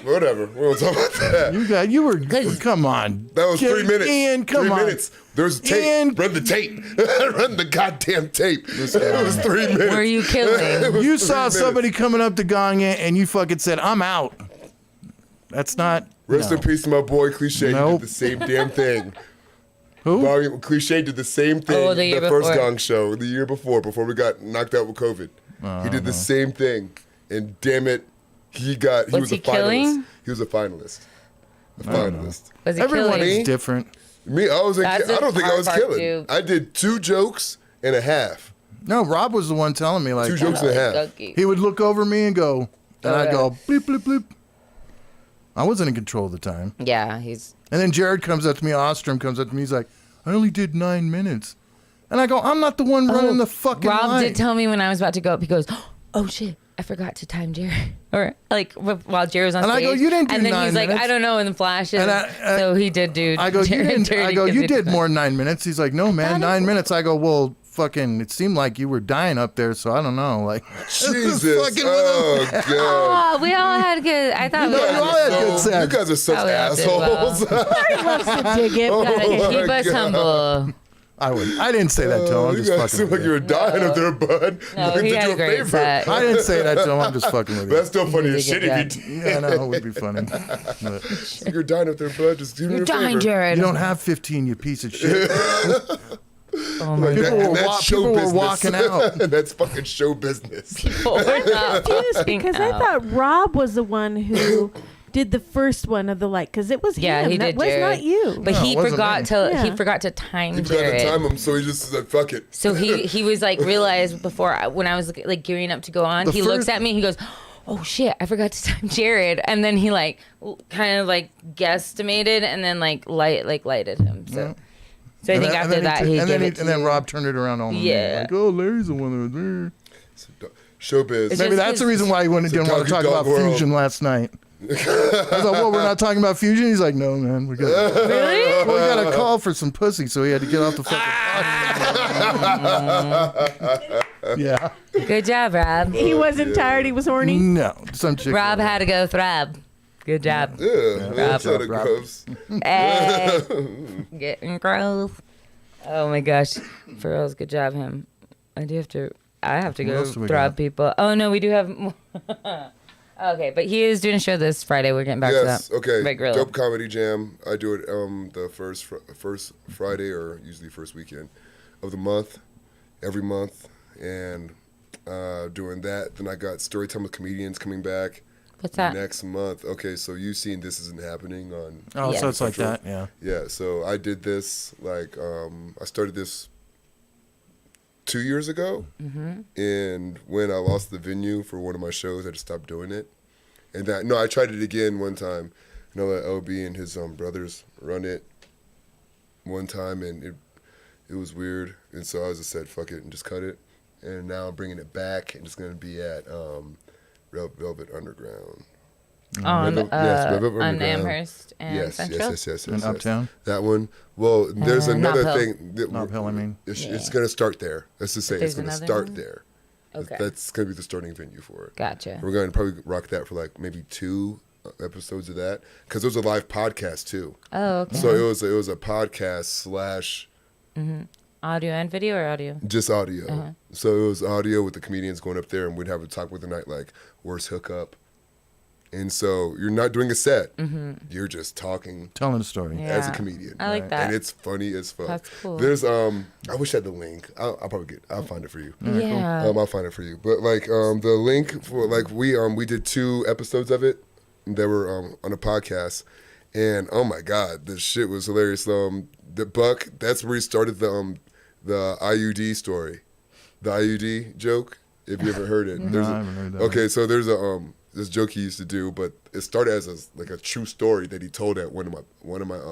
Whatever. We won't talk about that. You were. Come on. That was 3 minutes. Ian, come 3 on. minutes. There's tape. Ian. Run the tape. Run the goddamn tape. It was 3 minutes. Were you killing? was You 3 saw minutes. somebody coming up to Gong it, and you fucking said, "I'm out." That's not. Rest no. in peace to my boy Cliche. He Nope. did the same damn thing. Who? Cliche did the same thing Oh, the year first before. Gong Show, the year before we got knocked out with COVID. He did the same thing. And damn it, he was Was a he finalist. killing? He was a finalist. A finalist. Was he Everyone killing? is different. Me, I was. I That's the don't think I hard was part, killing. too. I did 2 jokes and a half. No, Rob was the one telling me like 2 jokes and a half. he would look over me and go, and I'd Okay. go bleep bleep bleep. I wasn't in control of the time. Yeah, he's. And then Jared comes up to me, Ostrom comes up to me, he's like, "I only did 9 minutes," and I go, "I'm not the one running the fucking Rob line." did tell me when I was about to go up. He goes, "Oh shit, I forgot to time Jared." Or like while Jared was on And I stage. go, "You didn't do And then 9 he's like, minutes." "I don't know," in the flashes. And So he did do. I go, Jared "You didn't." dirty I go, 'cause "You he did more than 9 minutes." He's like, "No, man, thought 9 it- minutes." I go, "Well, fucking, it seemed like you were dying up there, so I don't know." Like, Jesus. fucking with him. Oh, God. Oh, we all had good. I thought we You all had good You sex. guys are such Oh, we all did well. assholes. Loves to dig it. gotta keep us God. humble. I wouldn't. I didn't say that to him. I'm You just guys fucking seem with like you were dying up there, bud. No, Like, he did had you a great set. I didn't say that to him. I'm just fucking with But that's you. still funny He as did shit a if good you did. Yeah, I know it would be funny. But You're dying up there, bud. Just do me You're a dying, favor. Jared. you don't have 15, you piece of shit. Oh my People And were that's wa- show people were business. walking out. And that's fucking show business. God. Because I thought Rob was the one who did the first one of the light. Because it was Yeah, him. he That did was Jared. not you. But No, he it wasn't forgot me. to Yeah. he forgot to time He tried Jared. to time him, so he just said, fuck it. So he was like realized before when I was like gearing up to go on. The He looks first- at me. He goes, "Oh shit, I forgot to time Jared." And then he like kind of like guesstimated and then lighted him. So I think after that he gave it to and then you. Rob turned it around on me. Yeah. Like, "Oh, Larry's the one that was there." Showbiz. It's Maybe just that's the his- reason why he didn't want to doggy talk dog about world. Fusion last night. I was like, "Well, we're not talking about Fusion." He's like, "No, man, we got Really? we got a call for some pussy, so he had to get off the fucking podcast." Yeah. Good job, Rob. He wasn't tired. He was horny. No, some chick. Rob had to go throb. Good job. Yeah, that's Rob, how it Rob. goes. Hey. Getting gross. Oh my gosh. For reals, good job, him. I have to What go else do we throb got? people. Oh no, we do have more. Okay, but he is doing a show this Friday. We're getting back Yes, to that. okay. Regular. Dope Comedy Jam. I do it the first Friday or usually first weekend of the month, every month. And doing that. Then I got Storytime with Comedians coming back. What's that? Next month. Okay, so you've seen This Isn't Happening on... Oh, Yeah. so it's like Central? that, yeah. Yeah, so I did this, I started this 2 years ago. Mm-hmm. And when I lost the venue for one of my shows, I just stopped doing it. And I tried it again one time. And I let LB and his brothers run it one time, and it was weird. And so I just said, fuck it, and just cut it. And now I'm bringing it back, and it's going to be at Velvet Underground. On, Velvet on Underground. Amherst and Yes, Central? yes. In Uptown? That one. Well, there's another Knob Hill. thing. That Knob Hill, I mean. It's going to start there. Let's just say it's There's going to another start one? there. Okay. That's going to be the starting venue for it. Gotcha. We're going to probably rock that for like maybe 2 episodes of that, because there was a live podcast too. Oh, okay. So it was a podcast slash Audio and video or audio? Just audio. So it was audio with the comedians going up there, and we'd have a talk with the night, like, where's hookup? And so you're not doing a set. You're just talking Telling a story. as a Yeah. comedian. I like that. And it's funny as fuck. That's cool. There's I wish I had the link. I'll find it for you. Yeah. I'll find it for you. But like the link for like we did 2 episodes of it that were on a podcast, and oh my god, this shit was hilarious. The Buck, that's where he started the IUD story, the IUD joke. If you ever heard it, No, I haven't heard that. Okay, so there's a this joke he used to do, but it started as a true story that he told at one of my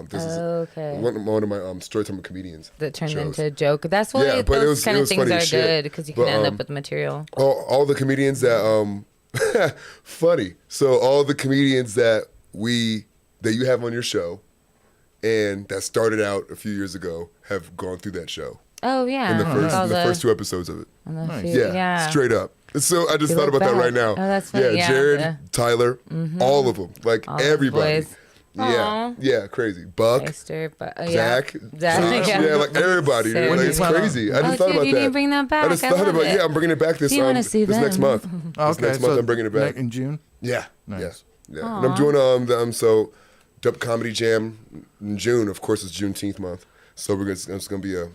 this Okay. is one of my storytelling comedians That turned shows. into a joke. That's why Yeah, but it those was- kind it of was things funny are as shit. good because you can But, end up with material. all the comedians that funny. So all the comedians that you have on your show and that started out a few years ago have gone through that show Oh yeah. in the With all first 2 episodes of it. and the Nice. food- Yeah, straight up. So I just You thought look about that back. right now. Oh, that's funny. Yeah, Jared, yeah. Tyler, all of them, like All those everybody. boys. Yeah, yeah, crazy. Buck, Esther, but Zach, Zach, yeah, like everybody. Sick. Like, it's crazy. I just thought dude, about you that. need to bring that back. I just I thought love about it. I'm bringing it back this Do you wanna see this next them? month. Okay, This next month I'm bringing it back. In June. Yeah, Nice. yeah. And I'm doing Dope Comedy Jam in June. Of course, it's Juneteenth month, so it's gonna be a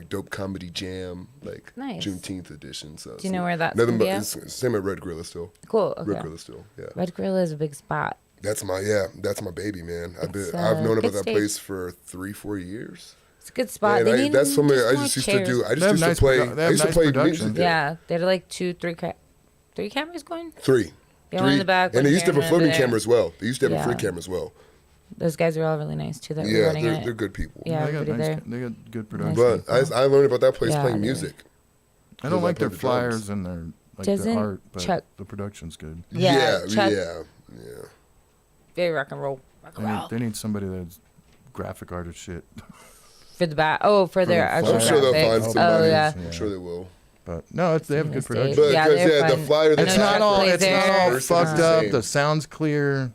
Dope Comedy Jam Nice. Juneteenth edition. So Do you know where that's nothing gonna be but it's same at Red Gorilla still. Cool. Okay. Red Gorilla still. Yeah. Red Gorilla is a big spot. That's my baby, man. It's, I've known good about that stage. place for 3-4 years. It's a good spot. And They need that's something just I more just used chairs. to do. I They just have used nice to play. produ- they I have used to nice play production. music there. Yeah, they're like 2, 3 three cameras going. 3. Yeah, one in the back, And one they used to have a camera floating over camera there. as well. They used to have a free Yeah. camera as well. Those guys are all really nice too. That were Yeah, running it. they're good people. Yeah, They got, everybody there. they got good production. But I learned about that place Yeah, playing they- music. I don't like their play the drums. flyers and their Doesn't the art, but Chuck- the production's good. Yeah, Chuck- yeah. Very rock and roll. Rock and roll. They need somebody that's graphic artist shit. For the back. Oh, for their the actual I'm sure they'll graphics. find somebody. Oh yeah. I'm sure they will. But no, they have good Stage. production. But Yeah, because they're the fun. flyer I that's know It's not Chuck all. plays It's not there. all Versus fucked the up. same. The sound's clear.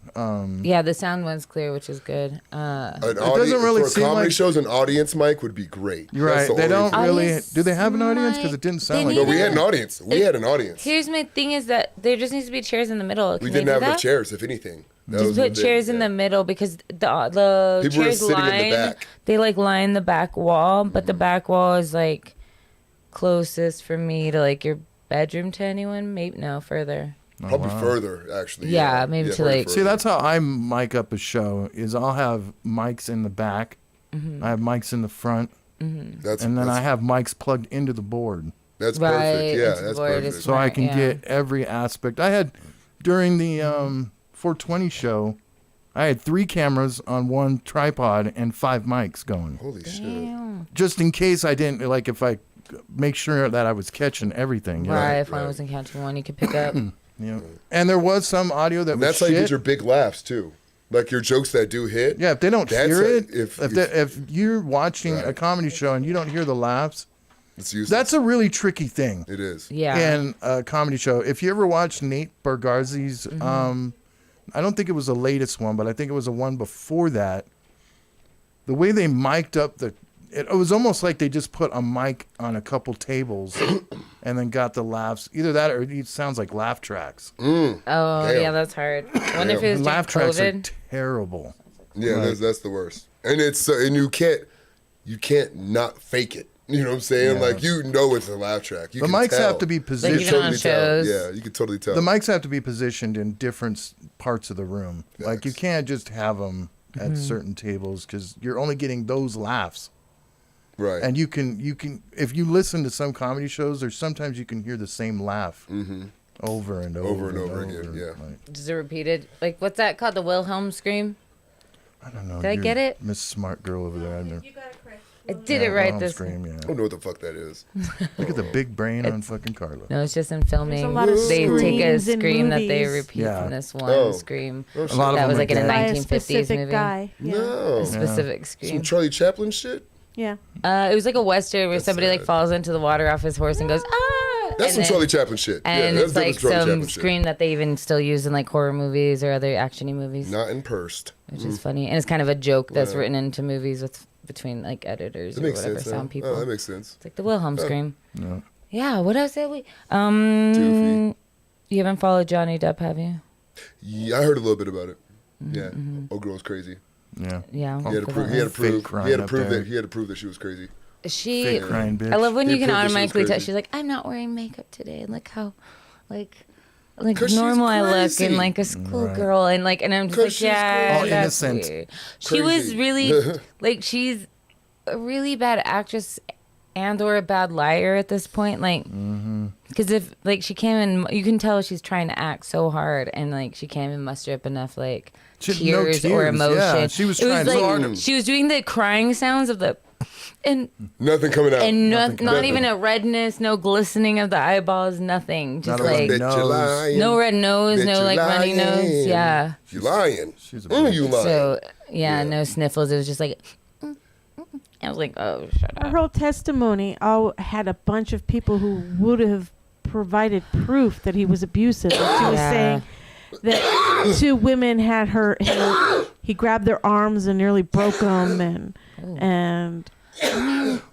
Yeah, the sound one's clear, which is good. doesn't really for seem comedy like- shows, an audience mic would be great. You're That's right. the They only don't thing. really. Audience Do they have an audience? Because it didn't sound They like. No, need we it. had an audience. We had an audience. Here's my thing: is that there just needs to be chairs in the middle. Can We they didn't do have that? enough chairs, if anything. That Just was put the chairs thing, in yeah. the middle because the People were chairs sitting in the line. back. They line the back wall, but the back wall is closest for me to your bedroom to anyone. Maybe no further. Probably further, actually. Yeah, maybe to, probably like- See, that's how I mic up a show. Is I'll have mics in the back. Mm-hmm. I have mics in the front, That's, and then that's, I have mics plugged into the board, That's Right, perfect. Yeah, into the that's board is perfect. so I Right, can yeah. get every aspect. I had during the 420 show, I had 3 cameras on one tripod and 5 mics going, Holy shit. Damn. just in case I didn't if I make sure that I was catching everything. You know? Right, if one right. wasn't catching one, you could pick up. Yeah. And there was some audio that And was that's how you shit. get your big laughs, too. Like your jokes that do hit. Yeah, if they don't That's hear a- it, if- if you're watching a Right. comedy show and you don't hear the laughs, It's useless. that's a really tricky thing It is. Yeah. in a comedy show. If you ever watched Nate Bargatze's, I don't think it was the latest one, but I think it was the one before that. The way they mic'd up it was almost like they just put a mic on a couple tables and then got the laughs. Either that or it sounds like laugh tracks. Oh, Damn. yeah, that's hard. I wonder if it was Laugh during tracks are COVID. terrible. Yeah, Right. that's the worst. And it's and you can't not fake it. You know what I'm saying? Yeah. Like it's a laugh track. You The can mics tell. have to be You can positioned. even on totally tell. shows. Yeah, you can totally tell. The mics have to be positioned in different parts of the room. Like you Facts. can't just have them at certain tables because you're only getting those laughs. right. And you can if you listen to some comedy shows, there's sometimes you can hear the same laugh over and over, Over and over again, yeah. Like, Is it repeated? What's that called? The Wilhelm scream? I don't know. Did I you're get it? Miss Smart Girl over there. I know. I did it right Wilhelm this scream, yeah. I don't know what the fuck that is. Look at the big brain on fucking Carla. No, it's just in filming. There's a lot of They take a screams in scream that they movies. repeat Yeah. from this one Oh. scream. A lot of That them was are like in a dead. By a 1950s specific movie. guy. Yeah. No. A specific Some scream. Charlie Chaplin shit? Yeah. It was like a western where That's somebody sad. falls into the water off his horse and goes ah, That's some Charlie Chaplin shit. And yeah, it's that's like Charlie some Chaplin shit. scream that they even still use in like horror movies or other actiony movies. Not in Pursed. Which is funny. And it's kind of a joke that's written into movies between like editors That or makes whatever sense. sound people. Oh, that makes sense. It's like the Wilhelm scream. No. Yeah, what else did we Doofy. You haven't followed Johnny Depp, have you? Yeah, I heard a little bit about it. Mm-hmm, Yeah. Old girl's crazy. Yeah. Yeah. He had to prove. Fake crying He had to up prove there. that. He had to prove that she was crazy. She Fake crying bitch. I love when He you can proved that she was automatically tell. crazy. She's like, I'm not wearing makeup today, and look how, like 'Cause she's normal I look, crazy. and like a schoolgirl, and like, and I'm just 'Cause like, she's yeah, crazy. that's All innocent. weird. She was Crazy. really like she's a really bad actress and or a bad liar at this point, like, because if like she came in, you can tell she's trying to act so hard, and like she can't even muster up enough like No tears or emotion. Yeah, she was It trying was so like hard. she was doing the crying sounds of the. And Nothing coming out. and not Nothing. even a redness, no glistening of the eyeballs, nothing. Just Not a like red Bet you nose. lying. no red nose, Bet no you like runny nose. lying. Yeah. You lying. She's a You lying. So yeah, no sniffles. It was just like I was like, oh, shut Her up. whole testimony all had a bunch of people who would have provided proof that he was abusive. Like she was Yeah. saying that two women had he grabbed their arms and nearly broke them, and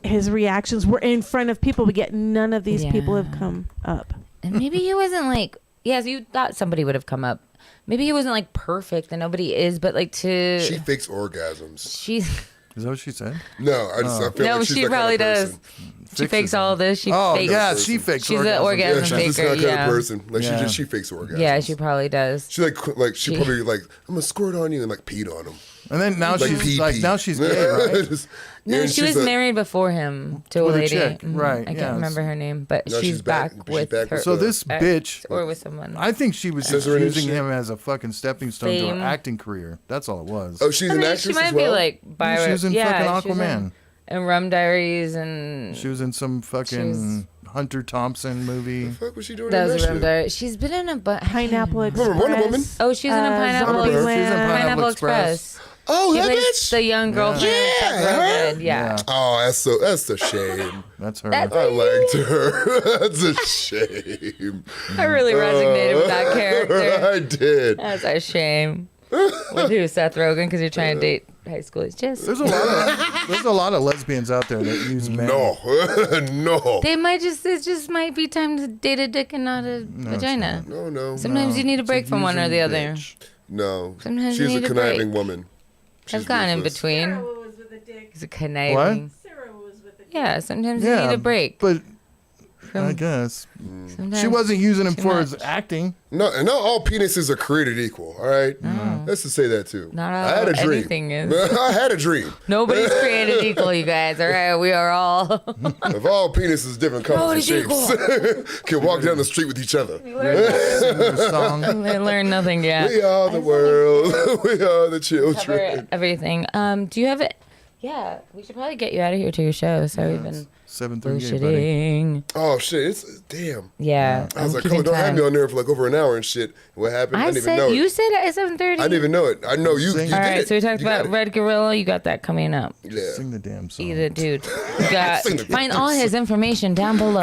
his reactions were in front of people, but yet none of these people have Yeah. come up. And maybe he wasn't like, yes, you thought somebody would have come up. Maybe he wasn't like perfect, and nobody is, but like She fakes orgasms. she's Is that what she said? No, I feel no, like she's she that probably kind of does. person. She fakes all of this. She Oh, fakes. yeah, she fakes She's an orgasms. orgasm Yeah, she's this faker. kind Yeah. of person. Like Yeah. she fakes orgasms. Yeah, she probably does. She she probably like I'm gonna squirt on you and like peed on him. And then now Like she's pee like pee. now she's gay, right? Just- No, and she she's was a- married before him to a With a lady. chick, Mhm. right, I can't yeah. remember her name, but No, she's she's back- back she's with back her. with So this ex bitch, or with someone. I think she was just Scissoring and using shit. him as a fucking stepping stone to Fame. her acting career. That's all it was. Oh, she's I an mean, actress she might as well. be like She was in she was fucking in- Aquaman. and Rum Diaries, and She was in some fucking Hunter Thompson movie. What the fuck was she doing? that in was that a Rum shit? Diaries. She's been in a Pineapple Express. Remember Wonder Woman? Oh, she's in a Pineapple Zombieland. She's in Pineapple Pineapple Express. Oh, She that plays bitch. the young girlfriend. Yeah, That's real her? good. Yeah. Oh, that's a shame. That's her. That's- I liked her. That's a shame. I really resonated with that character. I did. That's a shame. With who? Seth Rogen? Because you're trying to date high school. It's just There's a lot of lesbians out there that use men. No, no, they might just it just might be time to date a dick and not a vagina. no. Sometimes you need a break from one or the other. Bitch. No, Sometimes you she's a need a conniving break. woman. She's I've gone in ruthless. between. was with a dick. It's a conniving. Sarah was with a dick. Yeah, sometimes you Yeah, need a break. But From, I guess sometimes she wasn't using him too for his much. acting. No, and not all penises are created equal. All right, let's just say that too. Not I had a all- dream. anything is. I had a dream. Nobody's created equal, you guys. All right, we are all. If all penises, different colors and Nobody's shapes, can walk down the street with each other. Singing the song. They learned nothing yet. We are the world. We are the children. Cover everything. Do you have it? Yeah, we should probably get you out of here to your show. Sorry, we've been 7:38, buddy. bullshitting. Oh shit! It's damn. Yeah, I was I'm like, keeping "Carla, don't have time. me on there for like over an hour and shit." What happened? I I didn't even said know you it. said at 7:30. I didn't even know it. I know you. Sing. You All did right, it. so we talked You got about it. Red Gorilla. You got that coming up. Yeah. Sing the damn song. Either dude. You got Sing the find damn all his information down below.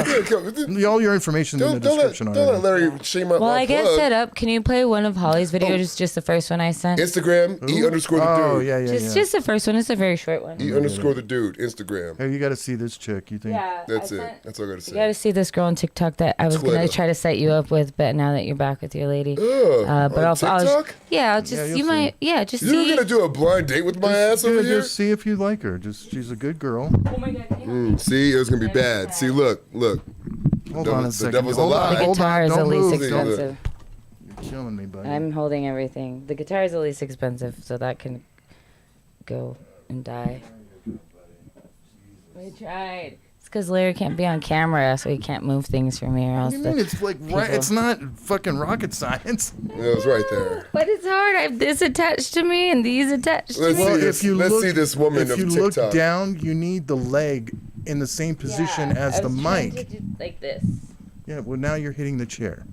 All your information in the description don't let already. Larry shame my Well, my I get plug. set up. Can you play one of Holly's videos? Just the first one I sent. Instagram E_the Oh dude. yeah, yeah, Just yeah. just the first one. It's a very short one. E_the dude. Instagram. Hey, you got to see this chick. You think? Yeah, That's I it. sent- That's all I gotta You got to say. see this girl on TikTok that I was gonna Twitter. try to set you up with, but now that you're back with your lady, Ugh, but on I'll TikTok? yeah, I'll just Yeah, you'll you see. might yeah just You're see. gonna do a blind date with my ass over Yeah, here? just see if you like her. Just she's a good girl. Oh my God, See, it was gonna be bad. See, look. Hold The- on a the second. devil's Hold on, alive. the hold guitar on. is the Don't least move. expensive. You're killing me, buddy. I'm holding everything. The guitar is the least expensive, so that can go and die. We tried. It's because Larry can't be on camera, so he can't move things for me, or What else. do you mean? The, It's like right. It's not fucking rocket science. It was right there. but it's hard. I have this attached to me and these attached to Let's me. see Well, this. if you Let's look, see this woman if of you TikTok. look down, you need the leg in the same position Yeah, as I the was trying mic. to do like this. Yeah. Well, now you're hitting the chair.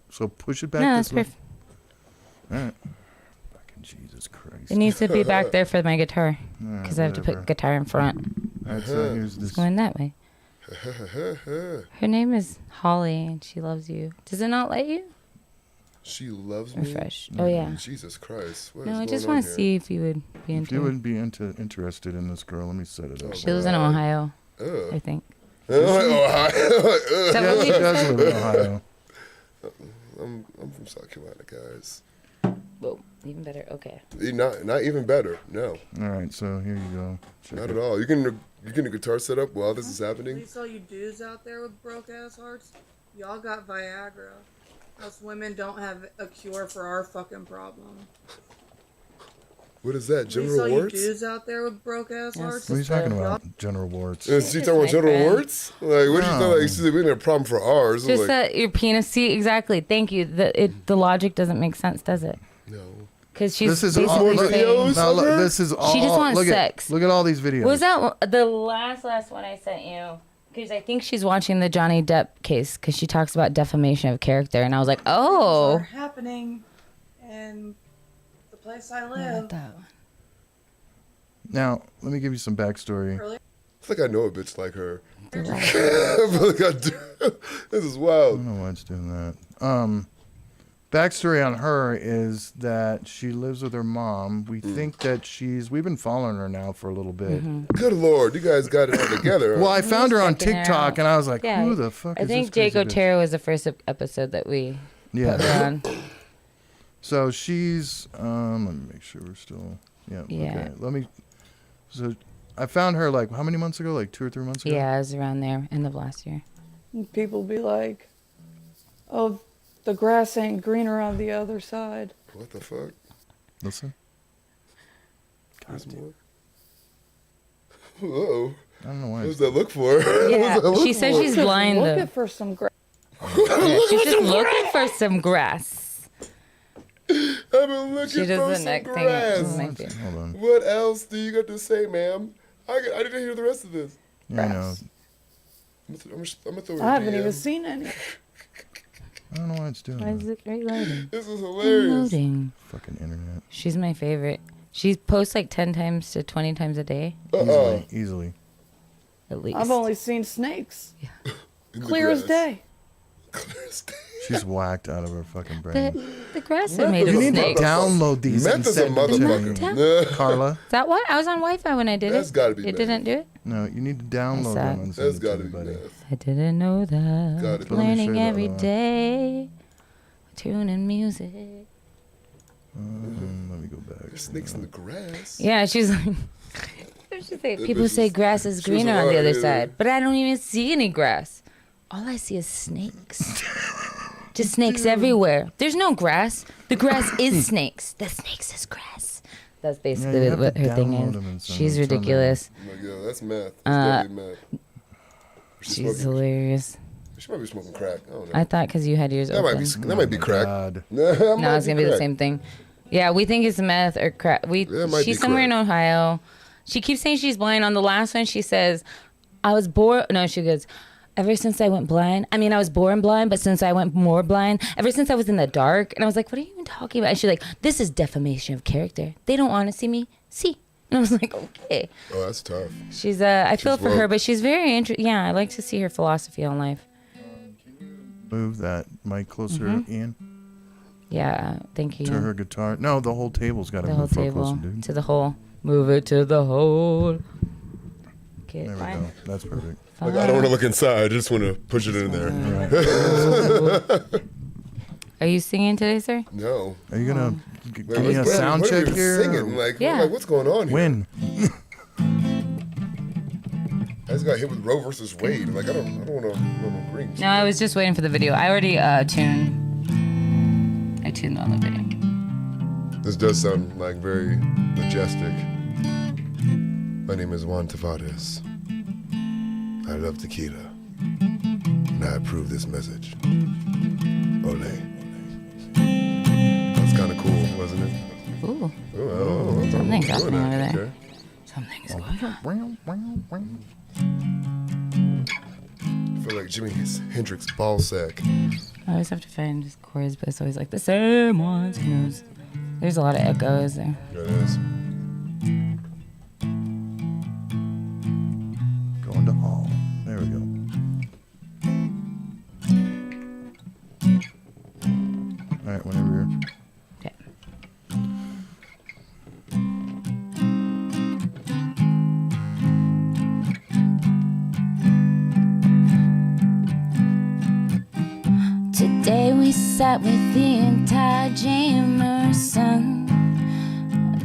So push it back No, this that's way. perfect. All right. Fucking Jesus Christ. It needs to be back there for my guitar, All right, because I have to whatever. put guitar in front. All right, so here's this. It's going that way. Her name is Holly, and she loves you. Does it not let you? She loves me. Refresh. Oh yeah. Jesus Christ. What No, is I just going on want to here? see if you would be If into. you would be interested in this girl, let me set it up. She lives in Ohio, Ugh. I think. Ohio. Is that Yeah, what she we- does live in Ohio. I'm from South Carolina, guys. Whoa, even better. Okay. Not even better. No, All right, so here you go. Check not it. at all. You can a guitar set up while this is happening. Please, all you dudes out there with broke ass hearts, y'all got Viagra. Us women don't have a cure for our fucking problem. What is that? Please, all General you warts? dudes out there with broke ass hearts. What are you talking about? General warts. Is she Just talking about my general friend. warts? Like, what did you No. thought? Like, she said we didn't have a problem for ours. Just Like, that your penis. See, exactly. Thank you. The logic doesn't make sense, does it? no. Because she's This is basically all more saying. videos? No, look, Okay. this is all. She just wants look sex. Look at all these videos. Was that the last one I sent you? Because I think she's watching the Johnny Depp case because she talks about defamation of character, and I was like, Are oh. happening in the place I Not live. that one. Now, let me give you some backstory. I feel like I know a bitch like her. I feel like I do. This is I wild. don't know why it's doing that. Backstory on her is that she lives with her mom. We think that we've been following her now for a little bit. Good Lord, you guys got it all together. Well, I found her on checking her TikTok out. and I was like, Yeah, who the fuck I is think this Jake crazy bitch? Otero was the first episode that we put her Yeah. on. So she's, let me make sure we're still, yeah. Yeah. Okay. So I found her like, how many months ago? Like 2 or 3 months ago? Yeah, it was around there, end of last year. People be like, oh, the grass ain't greener on the other side. What the fuck? Listen. There's more. Uh-oh. I don't know why. What does It's, that look for? Yeah, she says she's blind though. Looking for some grass. Yeah, she's just looking for some grass. I've been looking She for does the some neck thing. grass. Might be. hold on. What else do you got to say, ma'am? I didn't hear the rest of this. Yeah, I know. I'm gonna throw it I haven't DM. even seen any. I don't know why it's doing Why is that. it reloading? This is hilarious. Reloading. Fucking internet. She's my favorite. She posts like 10 times to 20 times a day, Easily. at least. I've only seen snakes. In the Clear as grass. day. Clear as day. She's whacked out of her fucking brain. The grass is made Meth of You need to snakes. download these and Meth is a send them to me. motherfucker. Carla, Is that what? I was on Wi-Fi when I did That's it. gotta be It meth. didn't do it? no, you need to download sad. them and send That's them gotta to be me, buddy. meth. I didn't know that. Gotta be. Let me show Learning you every that one. day. Tuning music. Let me go back. There's snakes in the grass. Yeah, she's like. People say grass is she was greener on the other alright, yeah. side, but I don't even see any grass. All I see is snakes. Just snakes everywhere. There's no grass. The grass is snakes. The snakes is grass. That's you basically have what to her thing download them and is. send She's them to me. ridiculous. I'm like, yo, that's meth. That's definitely meth. She's hilarious. She might be smoking crack. I don't know. I thought because you had yours that might open. be. That might be crack. God. No, No, it's gonna be the same thing. Yeah, we think it's meth or crack. That might be She's somewhere in crack. Ohio. She keeps saying she's blind. On the last one, she says, "I was born." No, she goes, "Ever since I went blind. I mean, I was born blind, but since I went more blind, ever since I was in the dark." And I was like, "What are you even talking about?" And she's like, "This is defamation of character. They don't want to see me see." And I was like, "Okay." Oh, that's tough. She's I feel She's for her, woke. but she's very interesting. Yeah, I like to see her philosophy on life. Move that mic closer, Mm-hmm. Ian, Yeah, thank you. to her guitar. No, the whole table's got to The whole move far table closer, dude. to the hole. Move it to the hole. Okay, There we fine. go. That's perfect. Like, I don't want to look inside. I just want to push it in there. Are you singing today, sir? No. Are you gonna Wait, give me a what- sound what are check you here? Singing? Like, Yeah. like, what's going on here? When? I just got hit with Roe versus Wade. Like, I don't want to ring. No, I was just waiting for the video. I already tuned. I tuned on the video. This does sound like very majestic. My name is Juan Tavares. I love tequila. And I approve this message. Ole. That's kind of cool, wasn't it? Ooh, Oh, Something's I'm doing happening that. over there. Okay. something's going on. I feel like Jimi Hendrix ball sack. I always have to find just chords, but it's always like the same ones. Who knows? There's a lot of echoes there. There it is. Going to hall. There we go. he sat with Ian Ty Jamerson.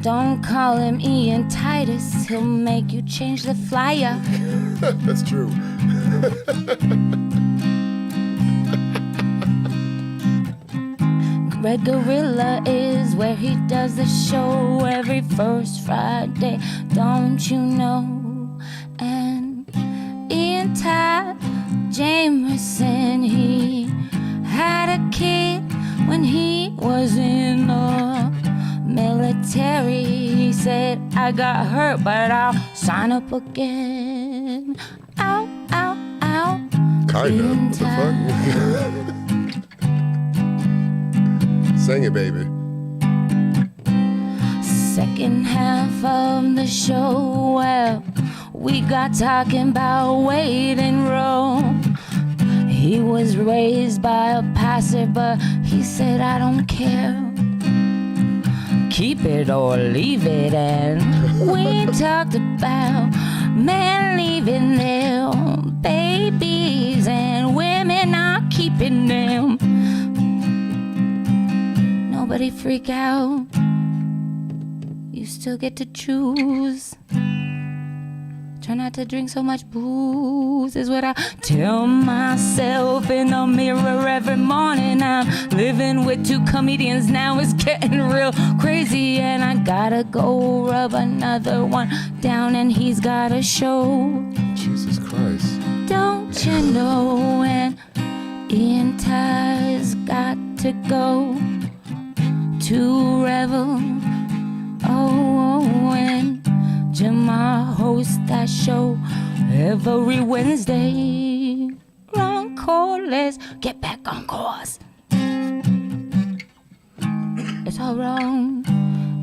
Don't call him Ian Titus, he'll make you change the flyer. That's true. Red Gorilla is where he does the show every first Friday, don't you know? And Ian Ty Jamerson, he had a kid when he was in the military. He said, I got hurt, but I'll sign up again. Ow, ow, ow. Kinda. What the fuck? Sing it, baby. Second half of the show, well, we got talking about Wade and Rome. He was raised by a pastor, but he said, I don't care. Keep it or leave it. And we talked about men leaving their babies and women not keeping them. Nobody freak out. You still get to choose. Try not to drink so much booze is what I tell myself in the mirror every morning. I'm living with two comedians now, it's getting real crazy, and I gotta go rub another one down, and he's got a show. Jesus Christ. Don't you know? And Ian Ty's got to go to revel. Oh, and Jamal hosts that show every Wednesday. Wrong call, let's get back on course. It's all wrong.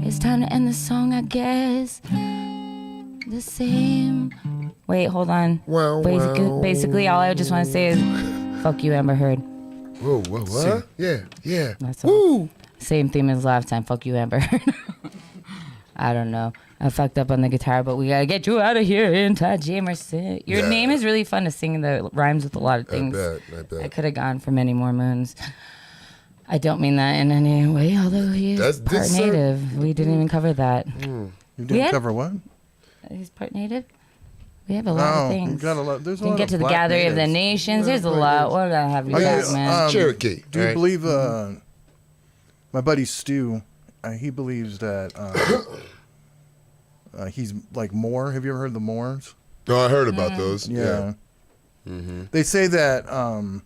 It's time to end the song, I guess. The same. Wait, hold on. Basically, all I just want to say is, fuck you, Amber Heard. Whoa, what? Yeah. That's all. Same theme as last time. Fuck you, Amber Heard. I don't know. I fucked up on the guitar, but we gotta get you out of here, in Ty Jamerson. Your name is really fun to sing. The rhymes with a lot of things. I bet. I could have gone for many more moons. I don't mean that in any way, although he is part native. We didn't even cover that. You didn't cover what? He's part native. We have a lot of things. Got a lot. There's a We lot can get of to the black Gathering of the natives. Nations. There's a lot. What did I have you back, man? Cherokee. Do you believe, my buddy Stu, he believes that he's like Moor. Have you ever heard of the Moors? No, I heard about those. Yeah. They say that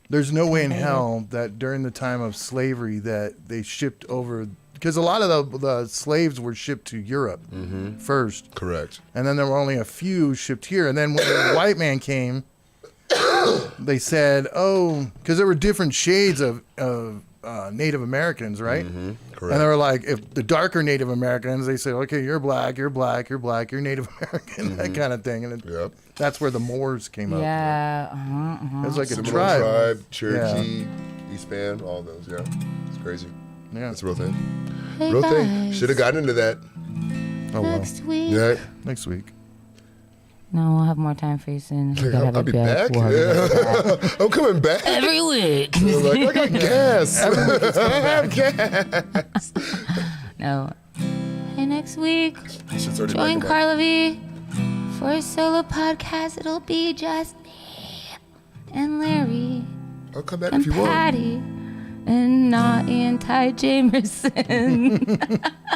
there's no way in hell that during the time of slavery that they shipped over, because a lot of the slaves were shipped to Europe first. Correct. And then there were only a few shipped here. And then when the white man came, they said, because there were different shades of Native Americans, right? Correct. And they were like, if the darker Native Americans, they say, okay, you're black, you're black, you're black, you're Native American, that kind of thing. And that's where the Moors came up. Yeah. It was like a Seminole tribe. Cherokee, East Band, all those. Yeah, it's crazy. Yeah, it's a real thing. Hey Real guys. thing. Should have gotten into that. Oh well. Next week. Yeah. Next week. No, we'll have more time for you soon. We gotta have I'll a be bet. back. We'll have a bet. I'm coming back. Every week. Like, I got gas. I have gas. No. Hey, next week, Shit's already join back. Carla V for a solo podcast. It'll be just me and Larry I'll come back and if you want. Patty and not Ian Ty Jamerson.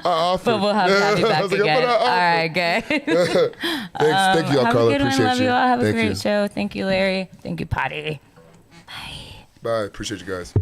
But we'll have Patty back I was like, again. but All right, good. Thank you all, Have Carla. a good one. Appreciate Love you. you all. Have a Thank great you. show. Thank you, Larry. Thank you, Patty. Bye. Appreciate you guys.